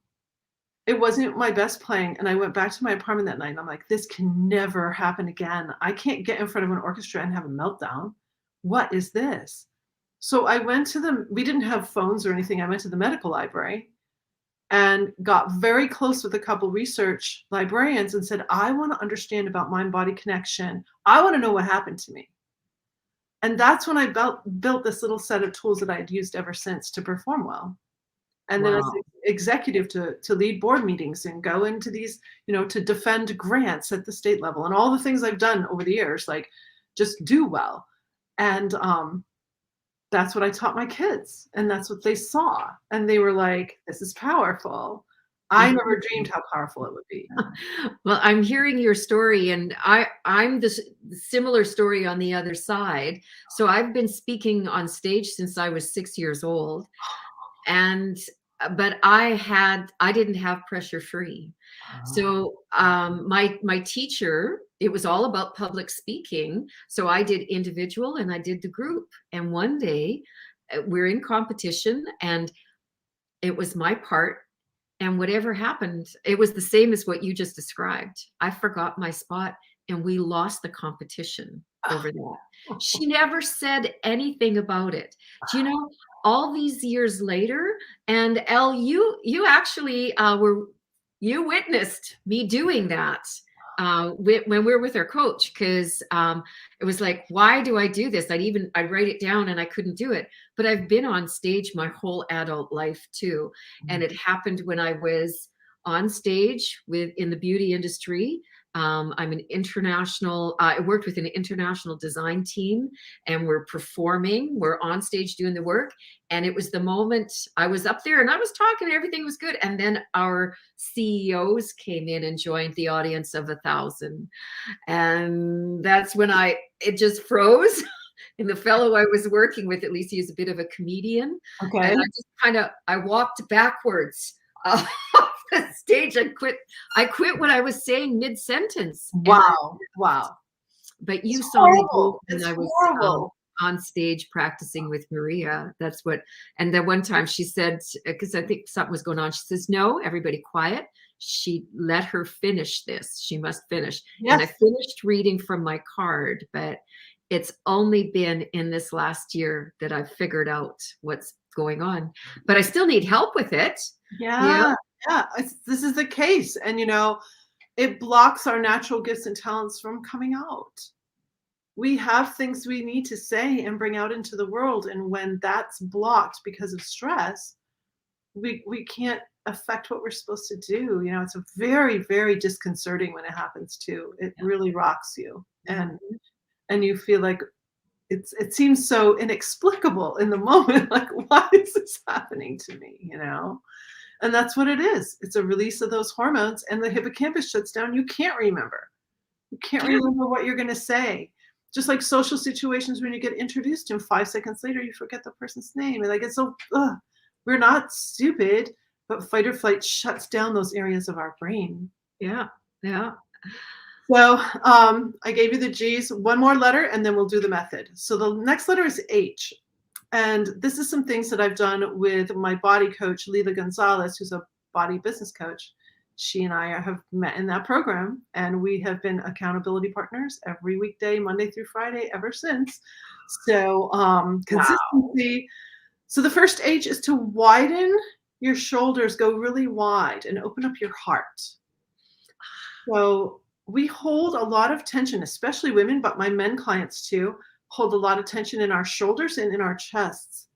it wasn't my best playing, and I went back to my apartment that night, and I'm like, "This can never happen again. I can't get in front of an orchestra and have a meltdown. What is this?" So I went to the we didn't have phones or anything. I went to the medical library and got very close with a couple research librarians and said, "I wanna understand about mind-body connection. I wanna know what happened to me." And that's when I built this little set of tools that I'd used ever since to perform well. And then as Wow. an executive to lead board meetings and go into these, to defend grants at the state level and all the things I've done over the years, like just do well. And that's what I taught my kids. And that's what they saw. And they were like, this is powerful. I never dreamed how powerful it would be. Well, I'm hearing your story, and I'm the similar story on the other side. So I've been speaking on stage since I was 6 years old, and but I didn't have pressure free. So my teacher, it was all about public speaking. So I did individual and I did the group. And one day we're in competition, and it was my part. And whatever happened, it was the same as what you just described. I forgot my spot and we lost the competition over that. She never said anything about it. Do you know, all these years later, and Elle, you actually you witnessed me doing that when we were with our coach, because it was like, why do I do this? I'd write it down and I couldn't do it. But I've been on stage my whole adult life too. And it happened when I was on stage in the beauty industry. I'm an international, I worked with an international design team, and we're on stage doing the work. And it was the moment I was up there and I was talking, and everything was good. And then our CEOs came in and joined the audience of 1,000. And that's when it just froze. And the fellow I was working with, at least he's a bit of a comedian. Okay. And I walked backwards off the stage. I quit what I was saying mid-sentence. Wow. Wow. But you It's saw me horrible. when It's I was horrible. on stage practicing with Maria. And then one time she said, because I think something was going on, she says, "No, everybody quiet." She let her finish this. She must finish. And I Yes. finished reading from my card, but it's only been in this last year that I've figured out what's going on. But I still need help with it. Yeah. Yeah. Yeah. This is the case. And, it blocks our natural gifts and talents from coming out. We have things we need to say and bring out into the world. And when that's blocked because of stress, we can't affect what we're supposed to do. It's a very, very disconcerting when it happens too. It really rocks you. And you feel like it seems so inexplicable in the moment. Like, why is this happening to me? And that's what it is. It's a release of those hormones, and the hippocampus shuts down. You can't remember. You can't remember what you're going to say. Just like social situations, when you get introduced to them, 5 seconds later, you forget the person's name. And like, it's so, we're not stupid, but fight or flight shuts down those areas of our brain. Yeah. Yeah. So I gave you the G's, one more letter, and then we'll do the method. So the next letter is H. And this is some things that I've done with my body coach, Leila Gonzalez, who's a body business coach. She and I have met in that program, and we have been accountability partners every weekday, Monday through Friday, ever since. So consistency. So the first H is to widen your shoulders, go really wide, and open up your heart. So we hold a lot of tension, especially women, but my men clients too, hold a lot of tension in our shoulders and in our chests.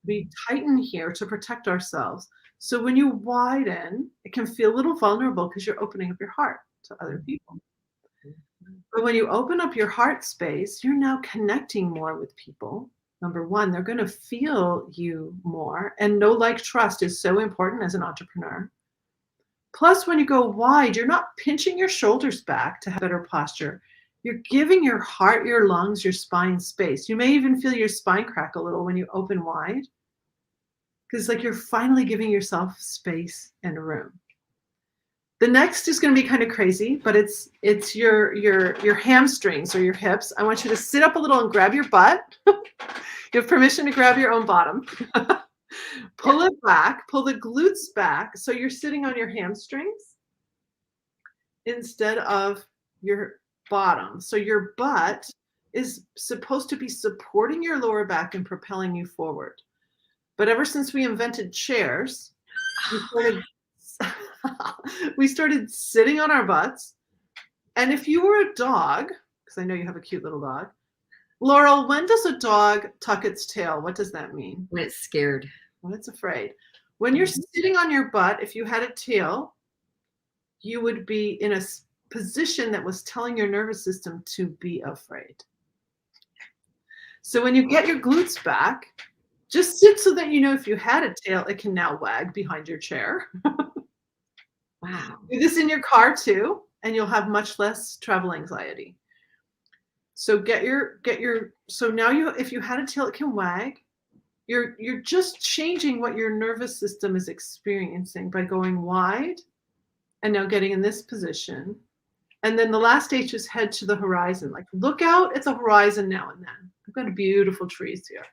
We tighten here to protect ourselves. So when you widen, it can feel a little vulnerable because you're opening up your heart to other people. But when you open up your heart space, you're now connecting more with people. Number one, they're going to feel you more. And know, like, trust is so important as an entrepreneur. Plus, when you go wide, you're not pinching your shoulders back to have better posture. You're giving your heart, your lungs, your spine space. You may even feel your spine crack a little when you open wide, because like you're finally giving yourself space and room. The next is going to be kind of crazy, but it's your hamstrings or your hips. I want you to sit up a little and grab your butt. You have permission to grab your own bottom. Pull it back, pull the glutes back so you're sitting on your hamstrings instead of your bottom. So your butt is supposed to be supporting your lower back and propelling you forward. But ever since we invented chairs, we started sitting on our butts. And if you were a dog, because I know you have a cute little dog, Laurel, when does a dog tuck its tail? What does that mean? When it's scared. When it's afraid. When you're sitting on your butt, if you had a tail, you would be in a position that was telling your nervous system to be afraid. So when you get your glutes back, just sit so that you know if you had a tail, it can now wag behind your chair. Wow. Do this in your car too, and you'll have much less travel anxiety. So so now if you had a tail, it can wag. You're just changing what your nervous system is experiencing by going wide and now getting in this position. And then the last stage is head to the horizon. Like look out at the horizon now and then. I've got beautiful trees here.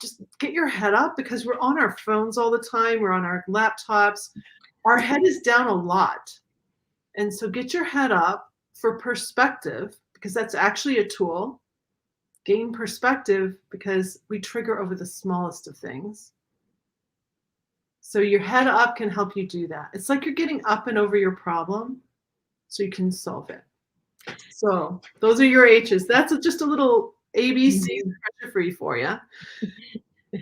Just get your head up because we're on our phones all the time. We're on our laptops. Our head is down a lot. And so get your head up for perspective because that's actually a tool. Gain perspective because we trigger over the smallest of things. So your head up can help you do that. It's like you're getting up and over your problem so you can solve it. So those are your H's. That's just a little ABC pressure free for you.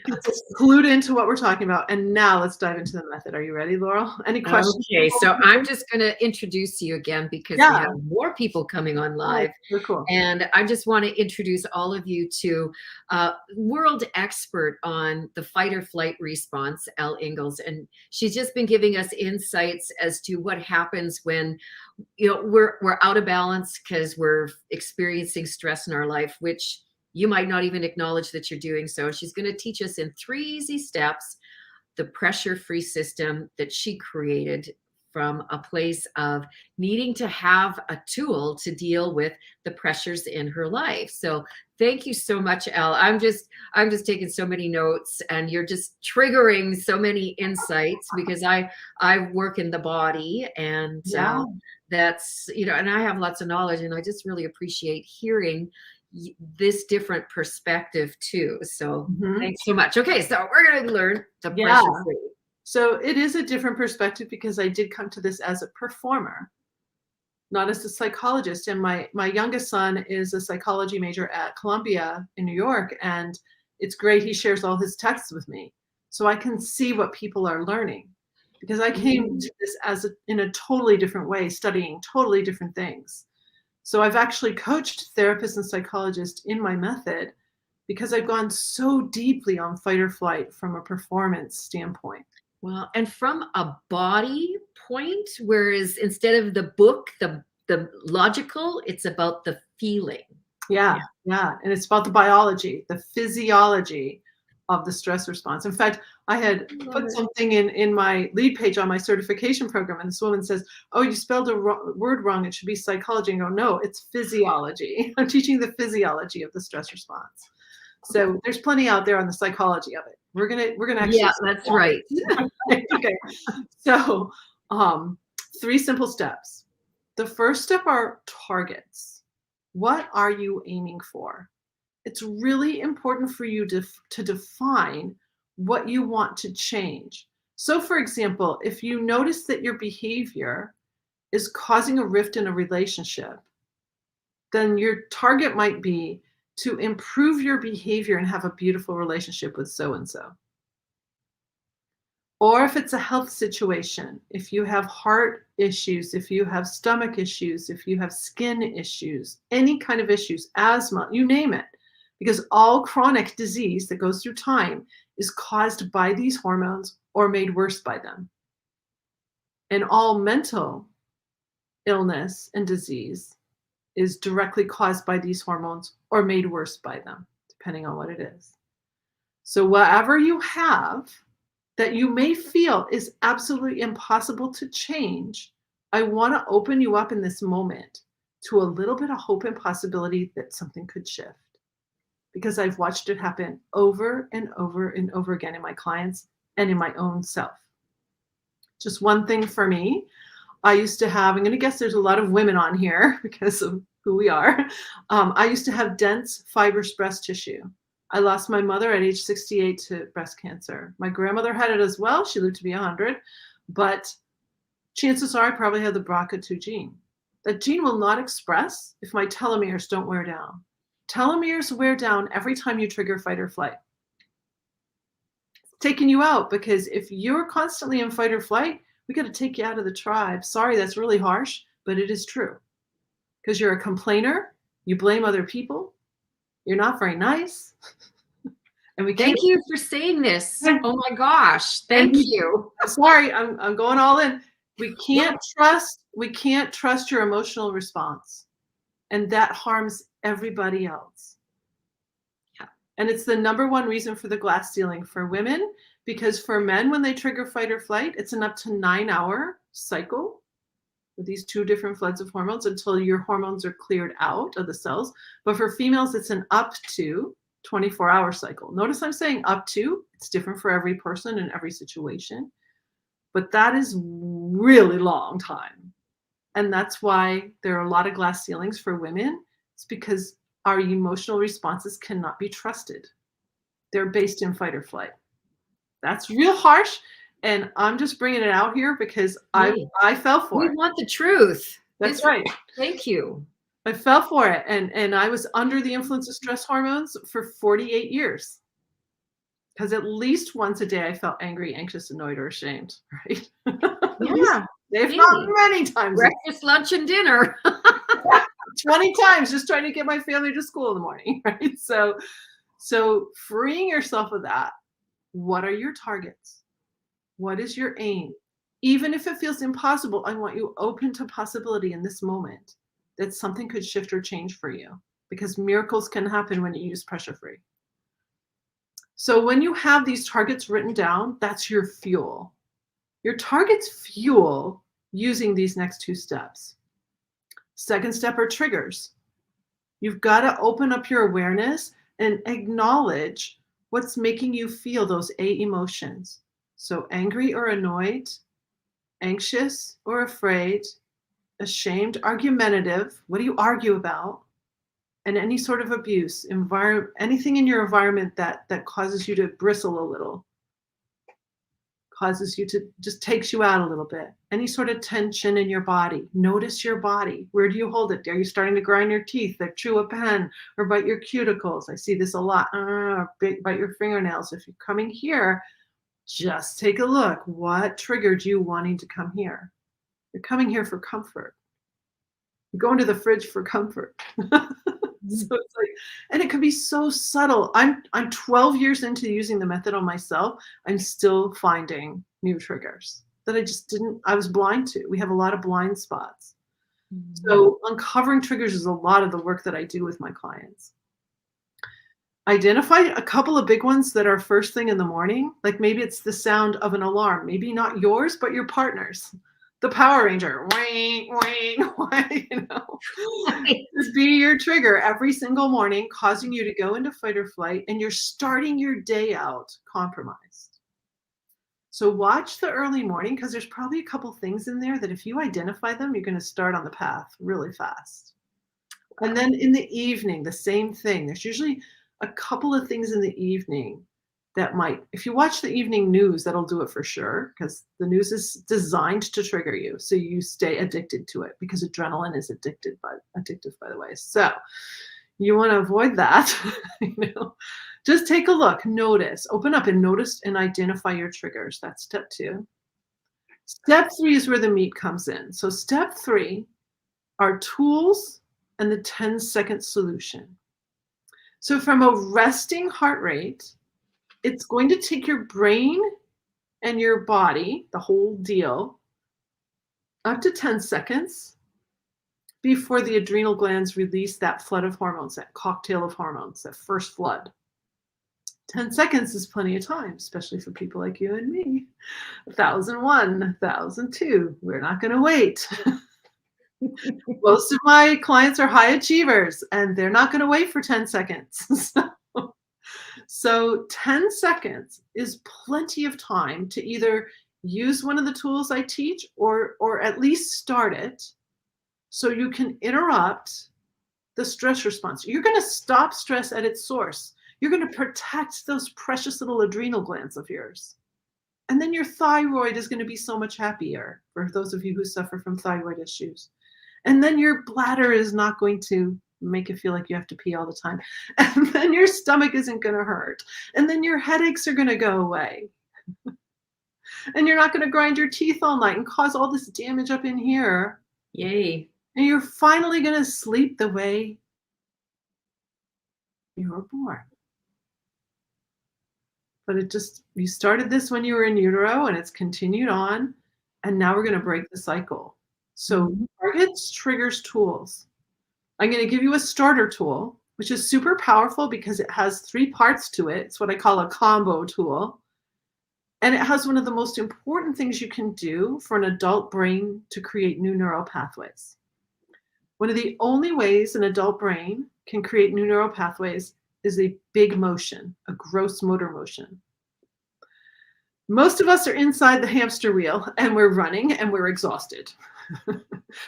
Let's clued into what we're talking about. And now let's dive into the method. Are you ready, Laurel? Any questions? Okay, so I'm just going to introduce you again because we have more people coming on live. Oh, cool. And I just want to introduce all of you to world expert on the fight or flight response, Elle Ingalls. And she's just been giving us insights as to what happens when we're out of balance because we're experiencing stress in our life, which you might not even acknowledge that you're doing so. She's going to teach us in 3 easy steps the pressure-free system that she created from a place of needing to have a tool to deal with the pressures in her life. So thank you so much, Elle. I'm just taking so many notes, and you're just triggering so many insights because I work in the body, and that's and I have lots of knowledge, and I just really appreciate hearing this different perspective too. So thanks so much. Okay, so we're going to learn the pressure free. So it is a different perspective because I did come to this as a performer, not as a psychologist. And my youngest son is a psychology major at Columbia in New York, and it's great. He shares all his texts with me, so I can see what people are learning because I came to this in a totally different way, studying totally different things. So I've actually coached therapists and psychologists in my method because I've gone so deeply on fight or flight from a performance standpoint. Well, and from a body point, whereas instead of the book, the logical, it's about the feeling. Yeah. And it's about the biology, the physiology of the stress response. In fact, I had put something in my lead page on my certification program, and this woman says, "Oh, you spelled a word wrong. It should be psychology." And I go, "No, it's physiology." I'm teaching the physiology of the stress response. So there's plenty out there on the psychology of it. We're gonna actually. Yeah, that's right. Okay. So 3 simple steps. The first step are targets. What are you aiming for? It's really important for you to define what you want to change. So for example, if you notice that your behavior is causing a rift in a relationship, then your target might be to improve your behavior and have a beautiful relationship with so-and-so. Or if it's a health situation, if you have heart issues, if you have stomach issues, if you have skin issues, any kind of issues, asthma, you name it. Because all chronic disease that goes through time is caused by these hormones or made worse by them. And all mental illness and disease is directly caused by these hormones or made worse by them, depending on what it is. So whatever you have that you may feel is absolutely impossible to change, I want to open you up in this moment to a little bit of hope and possibility that something could shift. Because I've watched it happen over and over and over again in my clients and in my own self. Just one thing for me, I used to have, I'm going to guess there's a lot of women on here because of who we are. I used to have dense fibrous breast tissue. I lost my mother at age 68 to breast cancer. My grandmother had it as well. She lived to be 100, but chances are I probably had the BRCA2 gene. That gene will not express if my telomeres don't wear down. Telomeres wear down every time you trigger fight or flight. It's taking you out because if you're constantly in fight or flight, we got to take you out of the tribe. Sorry, that's really harsh, but it is true. Because you're a complainer, you blame other people, you're not very nice. And we Thank you for saying this. Oh my gosh. Thank you. Sorry, I'm going all in. We can't trust your emotional response. And that harms everybody else. Yeah. And it's the number one reason for the glass ceiling for women, because for men, when they trigger fight or flight, it's an up to 9-hour cycle with these two different floods of hormones until your hormones are cleared out of the cells. But for females, it's an up to 24-hour cycle. Notice I'm saying up to, it's different for every person and every situation, but that is really long time. And that's why there are a lot of glass ceilings for women. It's because our emotional responses cannot be trusted. They're based in fight or flight. That's real harsh. And I'm just bringing it out here because I fell for it. We want the truth. That's right. Thank you. I fell for it. And I was under the influence of stress hormones for 48 years. Because at least once a day I felt angry, anxious, annoyed, or ashamed, right? Yeah. If not many times. Breakfast, lunch, and dinner. 20 times just trying to get my family to school in the morning, right? So freeing yourself of that, what are your targets? What is your aim? Even if it feels impossible, I want you open to possibility in this moment that something could shift or change for you, because miracles can happen when you use pressure free. So when you have these targets written down, that's your fuel. Your targets fuel using these next two steps. Second step are triggers. You've got to open up your awareness and acknowledge what's making you feel those 8 emotions. So angry or annoyed, anxious or afraid, ashamed, argumentative. What do you argue about? And any sort of abuse, anything in your environment that causes you to bristle a little, causes you to just takes you out a little bit. Any sort of tension in your body. Notice your body. Where do you hold it? Are you starting to grind your teeth, or chew a pen, or bite your cuticles? I see this a lot. Bite your fingernails. If you're coming here, just take a look. What triggered you wanting to come here? You're coming here for comfort. You're going to the fridge for comfort. So it's like, and it could be so subtle. I'm 12 years into using the method on myself. I'm still finding new triggers that I was blind to. We have a lot of blind spots. Mm-hmm. So uncovering triggers is a lot of the work that I do with my clients. Identify a couple of big ones that are first thing in the morning. Like maybe it's the sound of an alarm, maybe not yours, but your partner's. The Power Ranger, wing, wing, wing, you know. Just be your trigger every single morning, causing you to go into fight or flight, and you're starting your day out compromised. So watch the early morning, because there's probably a couple things in there that if you identify them, you're going to start on the path really fast. And then in the evening, the same thing. There's usually a couple of things in the evening that might, if you watch the evening news, that'll do it for sure, because the news is designed to trigger you, so you stay addicted to it, because adrenaline is addictive, by the way. So you want to avoid that. Just take a look, notice, open up and notice and identify your triggers. That's step 2. Step 3 is where the meat comes in. So step 3 are tools and the 10-second solution. So from a resting heart rate, it's going to take your brain and your body, the whole deal, up to 10 seconds before the adrenal glands release that flood of hormones, that cocktail of hormones, that first flood. 10 seconds is plenty of time, especially for people like you and me. 1001, 1002, we're not going to wait. Most of my clients are high achievers, and they're not going to wait for 10 seconds. So 10 seconds is plenty of time to either use one of the tools I teach or at least start it so you can interrupt the stress response. You're going to stop stress at its source. You're going to protect those precious little adrenal glands of yours. And then your thyroid is going to be so much happier for those of you who suffer from thyroid issues. And then your bladder is not going to make it feel like you have to pee all the time. And then your stomach isn't going to hurt. And then your headaches are going to go away. And you're not going to grind your teeth all night and cause all this damage up in here. Yay. And you're finally going to sleep the way you were born. But you started this when you were in utero, and it's continued on. And now we're going to break the cycle. So targets, triggers, tools. I'm going to give you a starter tool, which is super powerful because it has 3 parts to it. It's what I call a combo tool. And it has one of the most important things you can do for an adult brain to create new neural pathways. One of the only ways an adult brain can create new neural pathways is a big motion, a gross motor motion. Most of us are inside the hamster wheel and we're running and we're exhausted.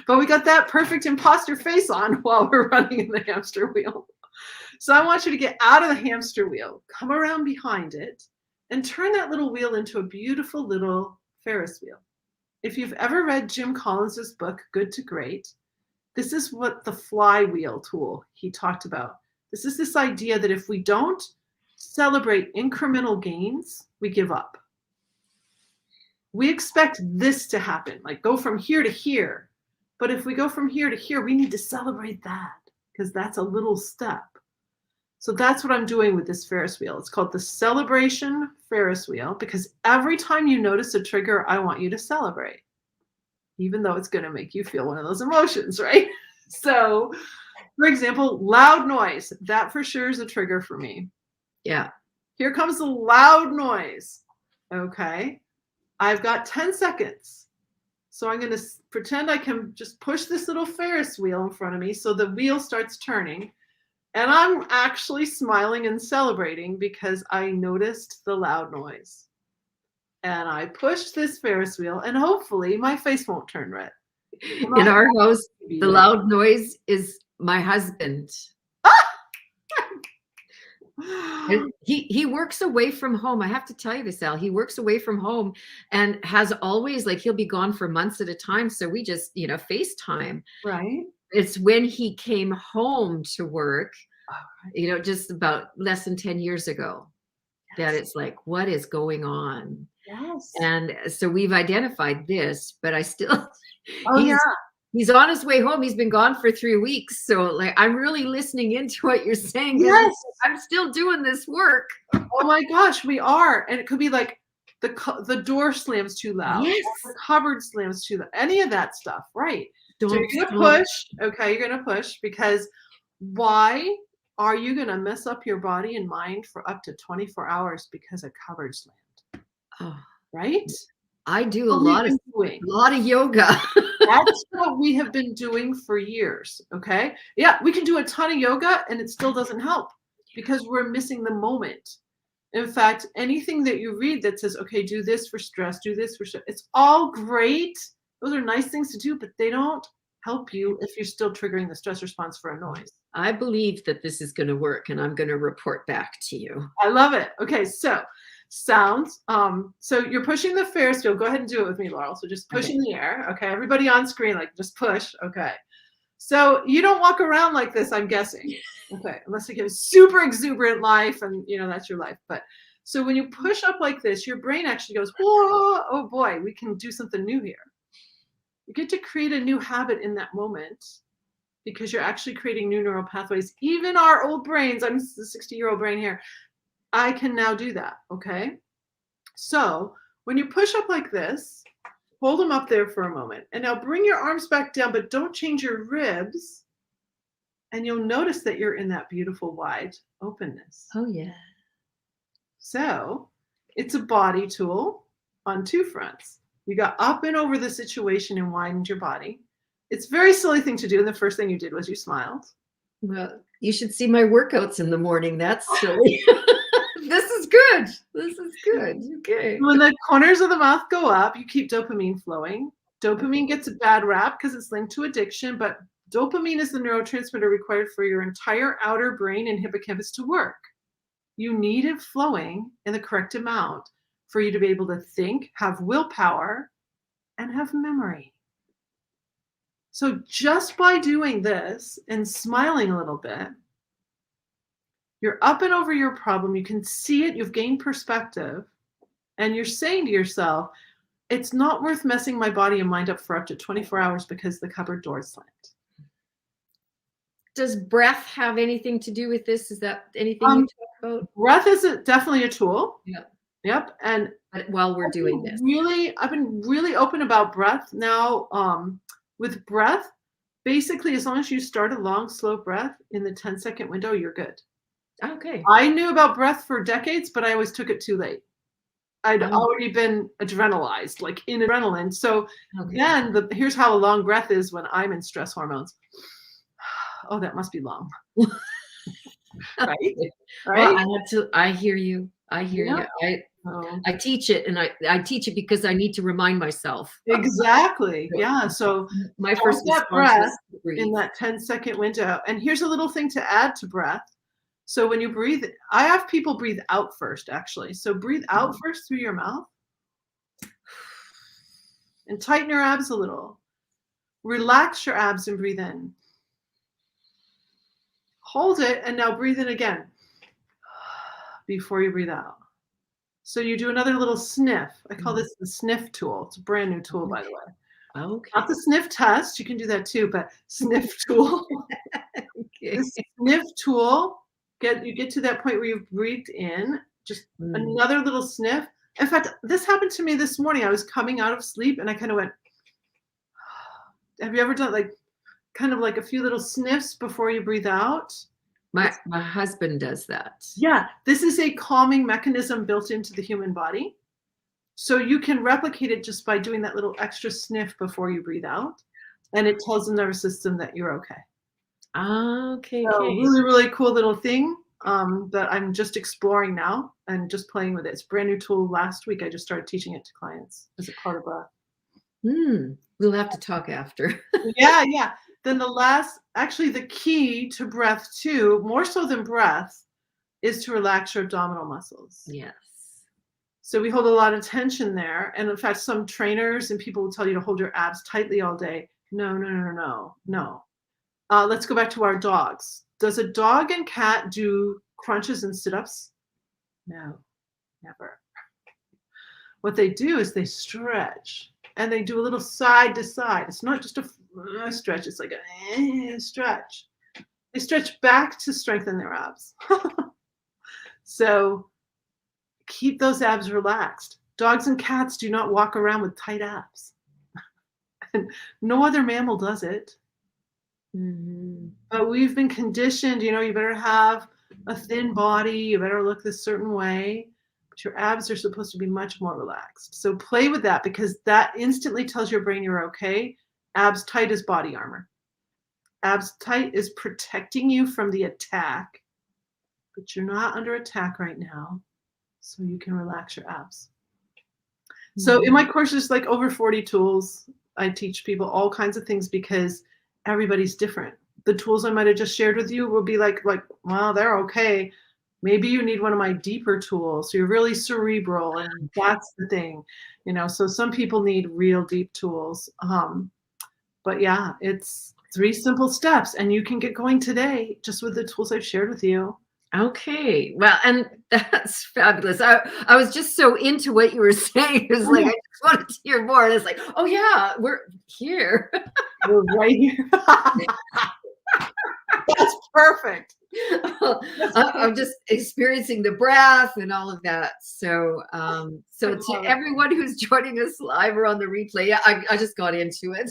But we got that perfect imposter face on while we're running in the hamster wheel. So I want you to get out of the hamster wheel, come around behind it, and turn that little wheel into a beautiful little Ferris wheel. If you've ever read Jim Collins's book, Good to Great, this is what the flywheel tool he talked about. This is this idea that if we don't celebrate incremental gains, we give up. We expect this to happen, like go from here to here. But if we go from here to here, we need to celebrate that because that's a little step. So that's what I'm doing with this Ferris wheel. It's called the Celebration Ferris wheel because every time you notice a trigger, I want you to celebrate, even though it's going to make you feel one of those emotions, right? So, for example, loud noise. That for sure is a trigger for me. Yeah. Here comes the loud noise. Okay. I've got 10 seconds. So I'm going to pretend I can just push this little Ferris wheel in front of me so the wheel starts turning. And I'm actually smiling and celebrating because I noticed the loud noise. And I push this Ferris wheel and hopefully my face won't turn red. In our house, the loud noise is my husband. And he works away from home. I have to tell you this, Al. He works away from home and has always, like, he'll be gone for months at a time. So we just, FaceTime. Right. It's when he came home to work, just about less than 10 years ago, that it's like, what is going on? Yes. And so we've identified this, but I still, yeah. He's on his way home. He's been gone for 3 weeks. So like, I'm really listening into what you're saying. Yes. I'm still doing this work. Oh my gosh, we are. And it could be like the door slams too loud. Yes. The cupboard slams too loud. Any of that stuff. Right. So you're going to push. Okay. You're going to push because why are you going to mess up your body and mind for up to 24 hours because a cupboard slammed? Oh, right. I do a lot of yoga. That's what we have been doing for years. Okay. Yeah. We can do a ton of yoga and it still doesn't help because we're missing the moment. In fact, anything that you read that says, okay, do this for stress, do this for stress, it's all great. Those are nice things to do, but they don't help you if you're still triggering the stress response for a noise. I believe that this is going to work and I'm going to report back to you. I love it. Okay. So sounds. So you're pushing the Ferris wheel. Go ahead and do it with me, Laurel. So just push in the air. Okay. Everybody on screen, like just push. Okay. So you don't walk around like this, I'm guessing. Okay. Unless you get a super exuberant life and that's your life. But so when you push up like this, your brain actually goes, whoa, oh boy, we can do something new here. You get to create a new habit in that moment because you're actually creating new neural pathways. Even our old brains, I'm the 60-year-old brain here, I can now do that, okay? So when you push up like this, Hold them up there for a moment. And now bring your arms back down, but don't change your ribs. And you'll notice that you're in that beautiful wide openness. Oh, yeah. So it's a body tool on two fronts. You got up and over the situation and widened your body. It's a very silly thing to do. And the first thing you did was you smiled. Well, you should see my workouts in the morning. That's silly. This is good. This is good. Okay. When the corners of the mouth go up, you keep dopamine flowing. Dopamine gets a bad rap because it's linked to addiction, but dopamine is the neurotransmitter required for your entire outer brain and hippocampus to work. You need it flowing in the correct amount for you to be able to think, have willpower, and have memory. So just by doing this and smiling a little bit, you're up and over your problem. You can see it. You've gained perspective. And you're saying to yourself, it's not worth messing my body and mind up for up to 24 hours because the cupboard door is slammed. Does breath have anything to do with this? Is that anything you talk about? Breath is definitely a tool. Yep. Yep. And While we're doing this. I've been really open about breath now. With breath, basically, as long as you start a long, slow breath in the 10-second window, you're good. Okay. I knew about breath for decades, but I always took it too late. I'd already been adrenalized, like in adrenaline. So then here's how a long breath is when I'm in stress hormones. Oh, that must be long. Right? Well, I hear you. I hear you. I teach it, and I teach it because I need to remind myself. Exactly. Yeah. So my first breath in that 10-second window. And here's a little thing to add to breath. So when you breathe, I have people breathe out first, actually. So breathe out first through your mouth and tighten your abs a little. Relax your abs and breathe in. Hold it and now breathe in again before you breathe out. So you do another little sniff. I call this the sniff tool. It's a brand new tool, by the way. Okay. Not the sniff test. You can do that too, but sniff tool. Okay. The sniff tool. You get to that point where you've breathed in, just another little sniff. In fact, this happened to me this morning. I was coming out of sleep and I kind of went, have you ever done kind of like a few little sniffs before you breathe out? My husband does that. Yeah, this is a calming mechanism built into the human body. So you can replicate it just by doing that little extra sniff before you breathe out. And it tells the nervous system that you're okay. Okay. So really, really cool little thing that I'm just exploring now and just playing with it. It's a brand new tool. Last week, I just started teaching it to clients as a part of breath. We'll have to talk after. Yeah. Then the key to breath too, more so than breath, is to relax your abdominal muscles. Yes. So we hold a lot of tension there. And in fact, some trainers and people will tell you to hold your abs tightly all day. No. Let's go back to our dogs. Does a dog and cat do crunches and sit-ups? No, never. What they do is they stretch and they do a little side to side. It's not just a stretch. It's like a stretch. They stretch back to strengthen their abs. So keep those abs relaxed. Dogs and cats do not walk around with tight abs. And no other mammal does it. But we've been conditioned, you better have a thin body, you better look this certain way, but your abs are supposed to be much more relaxed. So play with that because that instantly tells your brain you're okay. Abs tight is body armor. Abs tight is protecting you from the attack, but you're not under attack right now, so you can relax your abs. So in my courses, like over 40 tools, I teach people all kinds of things because everybody's different. The tools I might have just shared with you will be like, well, they're okay. Maybe you need one of my deeper tools. So you're really cerebral, and that's the thing, So some people need real deep tools. But yeah, it's 3 simple steps, and you can get going today just with the tools I've shared with you. Okay. Well, and that's fabulous. I was just so into what you were saying. It was like, I just wanted to hear more. And it's like, oh yeah, we're here. We're right here. That's perfect. I'm just experiencing the breath and all of that. So, so I to love it. everyone who's joining us live or on the replay, yeah, I just got into it.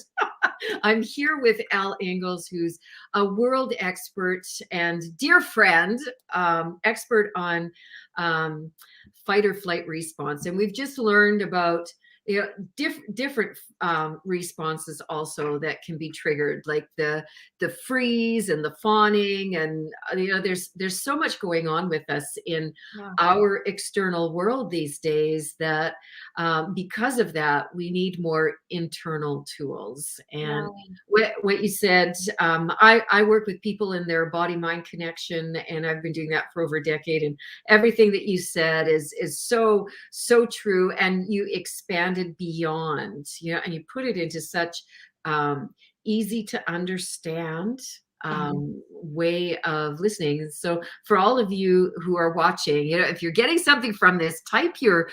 I'm here with Elle Ingalls, who's a world expert and dear friend, expert on fight or flight response. And we've just learned about different responses also that can be triggered, like the freeze and the fawning, and there's so much going on with us in our external world these days that because of that we need more internal tools. And what you said, I work with people in their body mind connection, and I've been doing that for over a decade, and everything that you said is so true, and you expanded beyond, and you put it into such easy to understand way of listening. So for all of you who are watching, if you're getting something from this, type your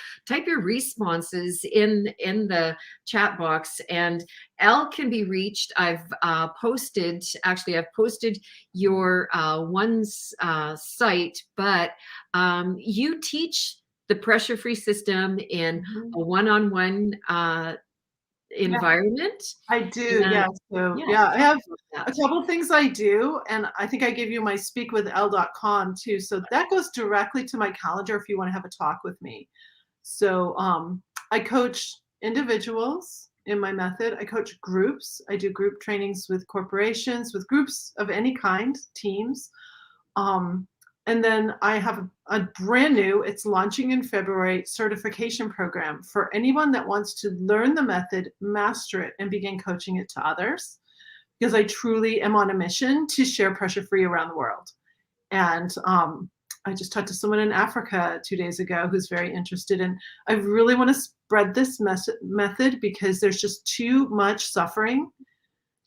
responses in the chat box, and Elle can be reached. I've posted your one's site, but you teach the pressure-free system in a one-on-one environment. I do, yeah. So I have a couple of things I do, and I think I gave you my speakwithelle.com too. So that goes directly to my calendar if you want to have a talk with me. So I coach individuals in my method. I coach groups. I do group trainings with corporations, with groups of any kind, teams. And then I have a brand new, it's launching in February, certification program for anyone that wants to learn the method, master it, and begin coaching it to others. Because I truly am on a mission to share pressure free around the world. And I just talked to someone in Africa 2 days ago who's very interested, and I really want to spread this method because there's just too much suffering,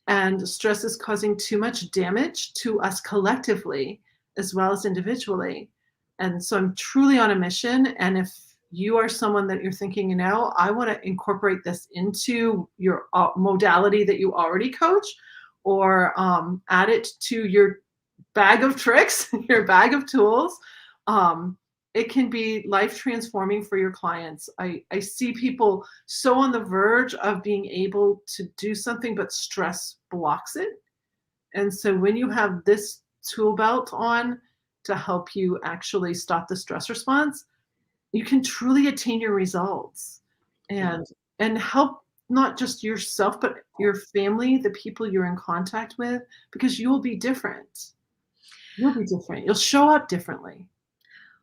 and stress is causing too much damage to us collectively as well as individually. And so I'm truly on a mission. And if you are someone that you're thinking, I want to incorporate this into your modality that you already coach, or add it to your bag of tricks, your bag of tools, it can be life transforming for your clients. I see people so on the verge of being able to do something, but stress blocks it. And so when you have this tool belt on to help you actually stop the stress response, you can truly attain your results and help not just yourself, but your family, the people you're in contact with, because you will be different. You'll be different. You'll show up differently.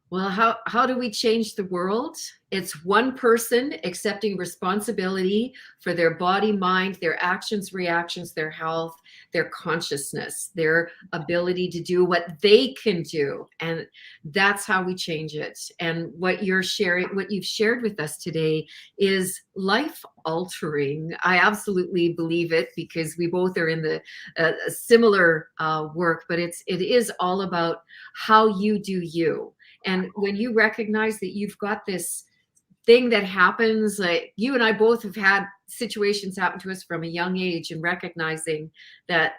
Well, how do we change the world? It's one person accepting responsibility for their body, mind, their actions, reactions, their health, their consciousness, their ability to do what they can do. And that's how we change it. And what you've shared with us today is life altering. I absolutely believe it, because we both are in the similar work, but it is all about how you do you. And when you recognize that you've got this thing that happens, like you and I both have had situations happen to us from a young age, and recognizing that,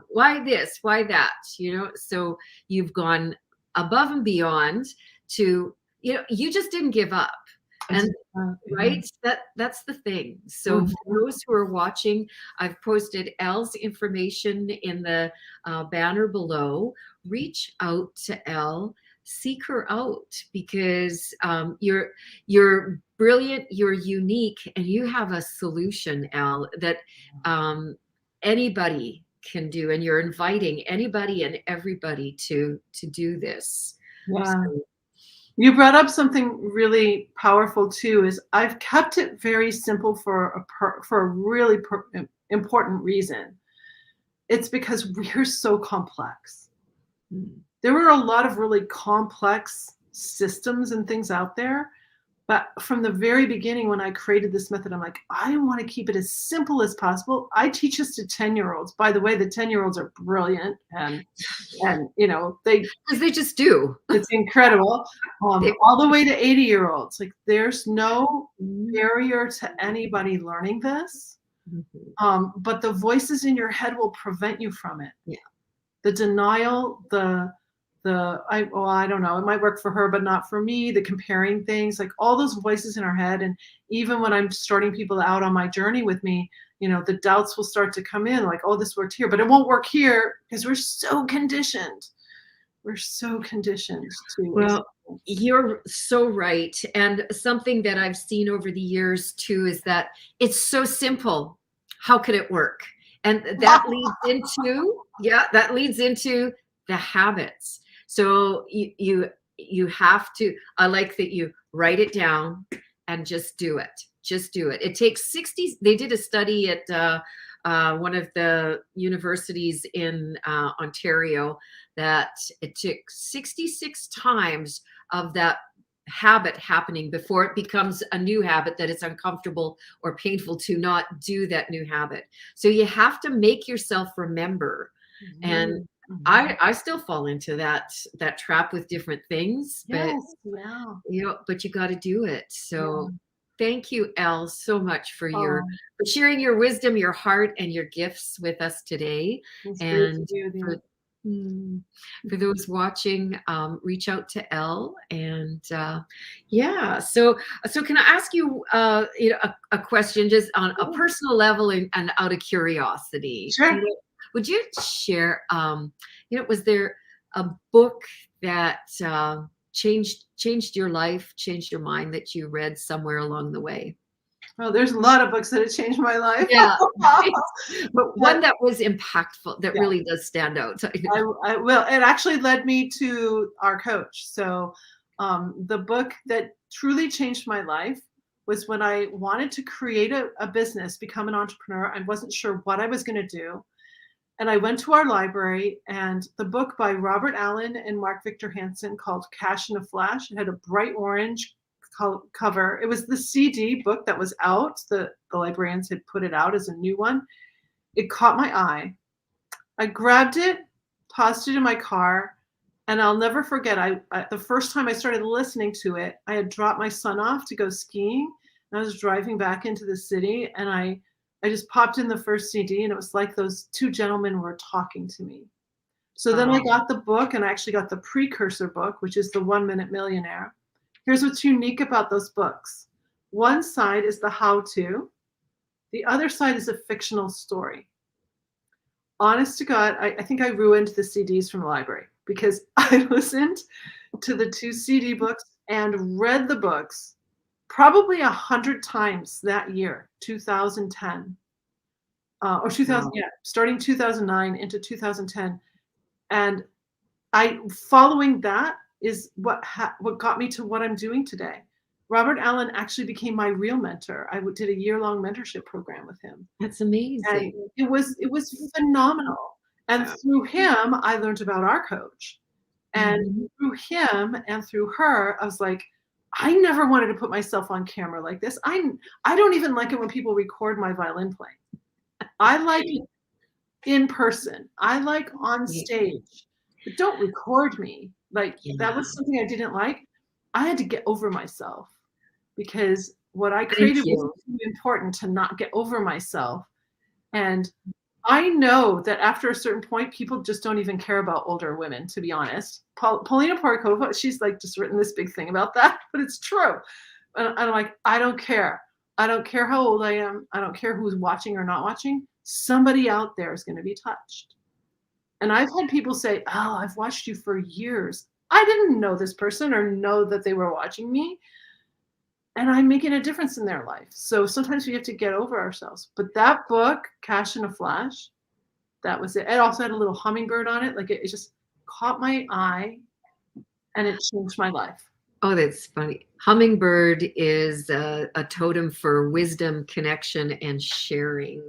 why this, why that, so you've gone above and beyond to, you just didn't give up. And right, that's the thing. So for those who are watching, I've posted Elle's information in the banner below. Reach out to Elle. Seek her out, because you're brilliant, you're unique, and you have a solution, Elle, that anybody can do, and you're inviting anybody and everybody to do this. So, you brought up something really powerful too. Is I've kept it very simple for a really important reason. It's because we're so complex. There were a lot of really complex systems and things out there. But from the very beginning, when I created this method, I'm like, I want to keep it as simple as possible. I teach this to 10-year-olds. By the way, the 10-year-olds are brilliant, and they just do. It's incredible. All the way to 80-year-olds. Like, there's no barrier to anybody learning this. But the voices in your head will prevent you from it. Yeah. the denial, I don't know, it might work for her, but not for me, the comparing things, like all those voices in our head. And even when I'm starting people out on my journey with me, the doubts will start to come in, like, oh, this worked here, but it won't work here, because we're so conditioned. We're so conditioned to Well, you're so right. And something that I've seen over the years too is that it's so simple. How could it work? And that leads into, yeah, that leads into the habits. So you have to, I like that you write it down and just do it. Just do it. It takes 60, they did a study at one of the universities in Ontario, that it took 66 times of that habit happening before it becomes a new habit, that it's uncomfortable or painful to not do that new habit. So you have to make yourself remember. And I still fall into that trap with different things, but Yes, yeah. but you got to do it. So Yeah. thank you, Elle, so much for Oh, for sharing your wisdom, your heart, and your gifts with us today. it's great to And be with you. for for those watching, reach out to Elle. And yeah, so can I ask you, a question just on a personal level, and out of curiosity? Sure. Would you share, was there a book that changed your life, changed your mind, that you read somewhere along the way? Oh, there's a lot of books that have changed my life. Yeah. But one that was impactful, that Yeah. really does stand out. I will. It actually led me to our coach. So, the book that truly changed my life was when I wanted to create a business, become an entrepreneur. I wasn't sure what I was going to do. And I went to our library, and the book by Robert Allen and Mark Victor Hansen, called Cash in a Flash. It had a bright orange cover. It was the CD book that was out. The librarians had put it out as a new one. It caught my eye. I grabbed it, tossed it in my car, and I'll never forget, the first time I started listening to it, I had dropped my son off to go skiing, and I was driving back into the city, and I just popped in the first CD, and it was like those two gentlemen were talking to me. So then I got the book, and I actually got the precursor book, which is the 1 Minute Millionaire. Here's what's unique about those books. One side is the how-to. The other side is a fictional story. Honest to God, I think I ruined the CDs from the library, because I listened to the 2 CD books and read the books probably 100 times that year, 2010, or 2000, yeah, starting 2009 into 2010. And following that is what got me to what I'm doing today. Robert Allen actually became my real mentor. I did a year-long mentorship program with him. That's And amazing. it was phenomenal. And through him, I learned about our coach. And through him and through her, I was like, I never wanted to put myself on camera like this. I don't even like it when people record my violin playing. I like it in person. I like on stage. But don't record me. Like, that was something I didn't like. I had to get over myself, because what I created was too important to not get over myself. And I know that after a certain point, people just don't even care about older women, to be honest. Paulina Porkova, she's like just written this big thing about that, but it's true. And I'm like, I don't care. I don't care how old I am. I don't care who's watching or not watching. Somebody out there is going to be touched. And I've had people say, oh, I've watched you for years. I didn't know this person or know that they were watching me. And I'm making a difference in their life. So sometimes we have to get over ourselves. But that book, Cash in a Flash, that was it. It also had a little hummingbird on it. Like, it just caught my eye, and it changed my life. Oh, that's funny. Hummingbird is a totem for wisdom, connection, and sharing,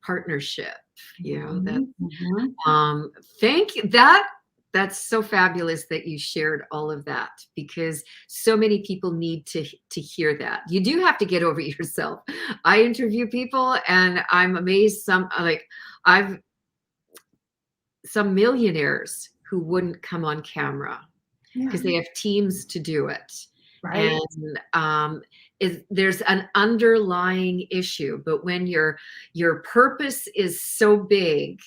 partnership. Thank you. That's so fabulous that you shared all of that, because so many people need to hear that. You do have to get over yourself. I interview people, and I'm amazed. Some millionaires who wouldn't come on camera because they have teams to do it. Right. And there's an underlying issue, but when your purpose is so big,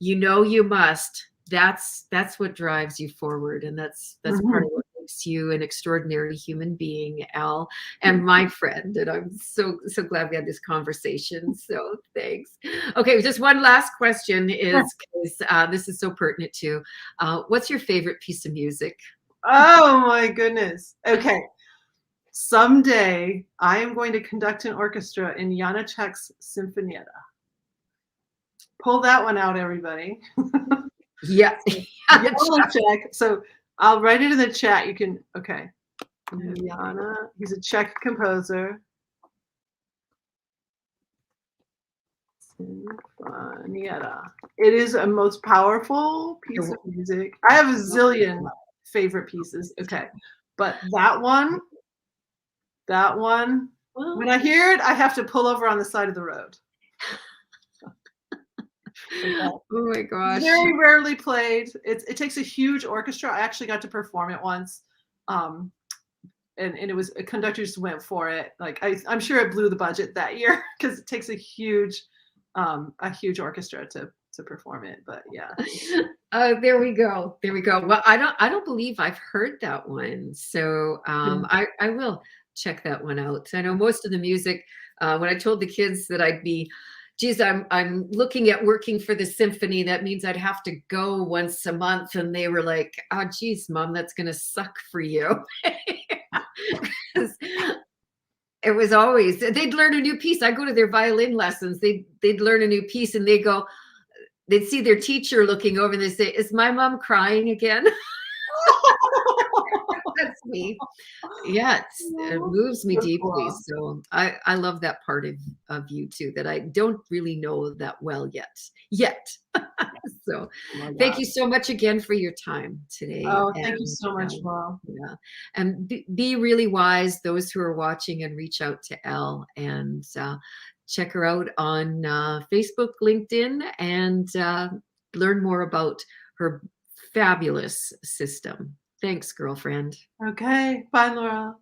you must that's what drives you forward, and that's part of what makes you an extraordinary human being, Elle, and my friend. And I'm so glad we had this conversation. So thanks. Okay, just one last question is, this is so pertinent too. What's your favorite piece of music? Oh my goodness. Okay. Someday I am going to conduct an orchestra in Janáček's Sinfonietta. Pull that one out, everybody. Yeah. Janáček. So I'll write it in the chat. You can, okay. Jana, he's a Czech composer. Sinfonietta. It is a most powerful piece of music. I have a zillion favorite pieces. Okay. But that one, when I hear it, I have to pull over on the side of the road. Okay. Oh my gosh. Very rarely played. It takes a huge orchestra. I actually got to perform it once. And it was, a conductor just went for it. Like I'm sure it blew the budget that year because it takes a huge orchestra to perform it. But yeah. There we go. Well, I don't believe I've heard that one. So I will check that one out. I know most of the music, when I told the kids that I'd be, geez, I'm looking at working for the symphony, that means I'd have to go once a month. And they were like, oh, geez, Mom, that's going to suck for you. It was always, they'd learn a new piece. I go to their violin lessons. They'd learn a new piece and they'd see their teacher looking over and they say, is my mom crying again? That's me. Yeah, it moves me deeply. So I love that part of you too, that I don't really know that well yet. So thank you so much again for your time today. Oh, thank you so much, Laurel. Yeah. And be really wise, those who are watching, and reach out to Elle and check her out on Facebook, LinkedIn, and learn more about her fabulous system. Thanks, girlfriend. Okay. Bye, Laura.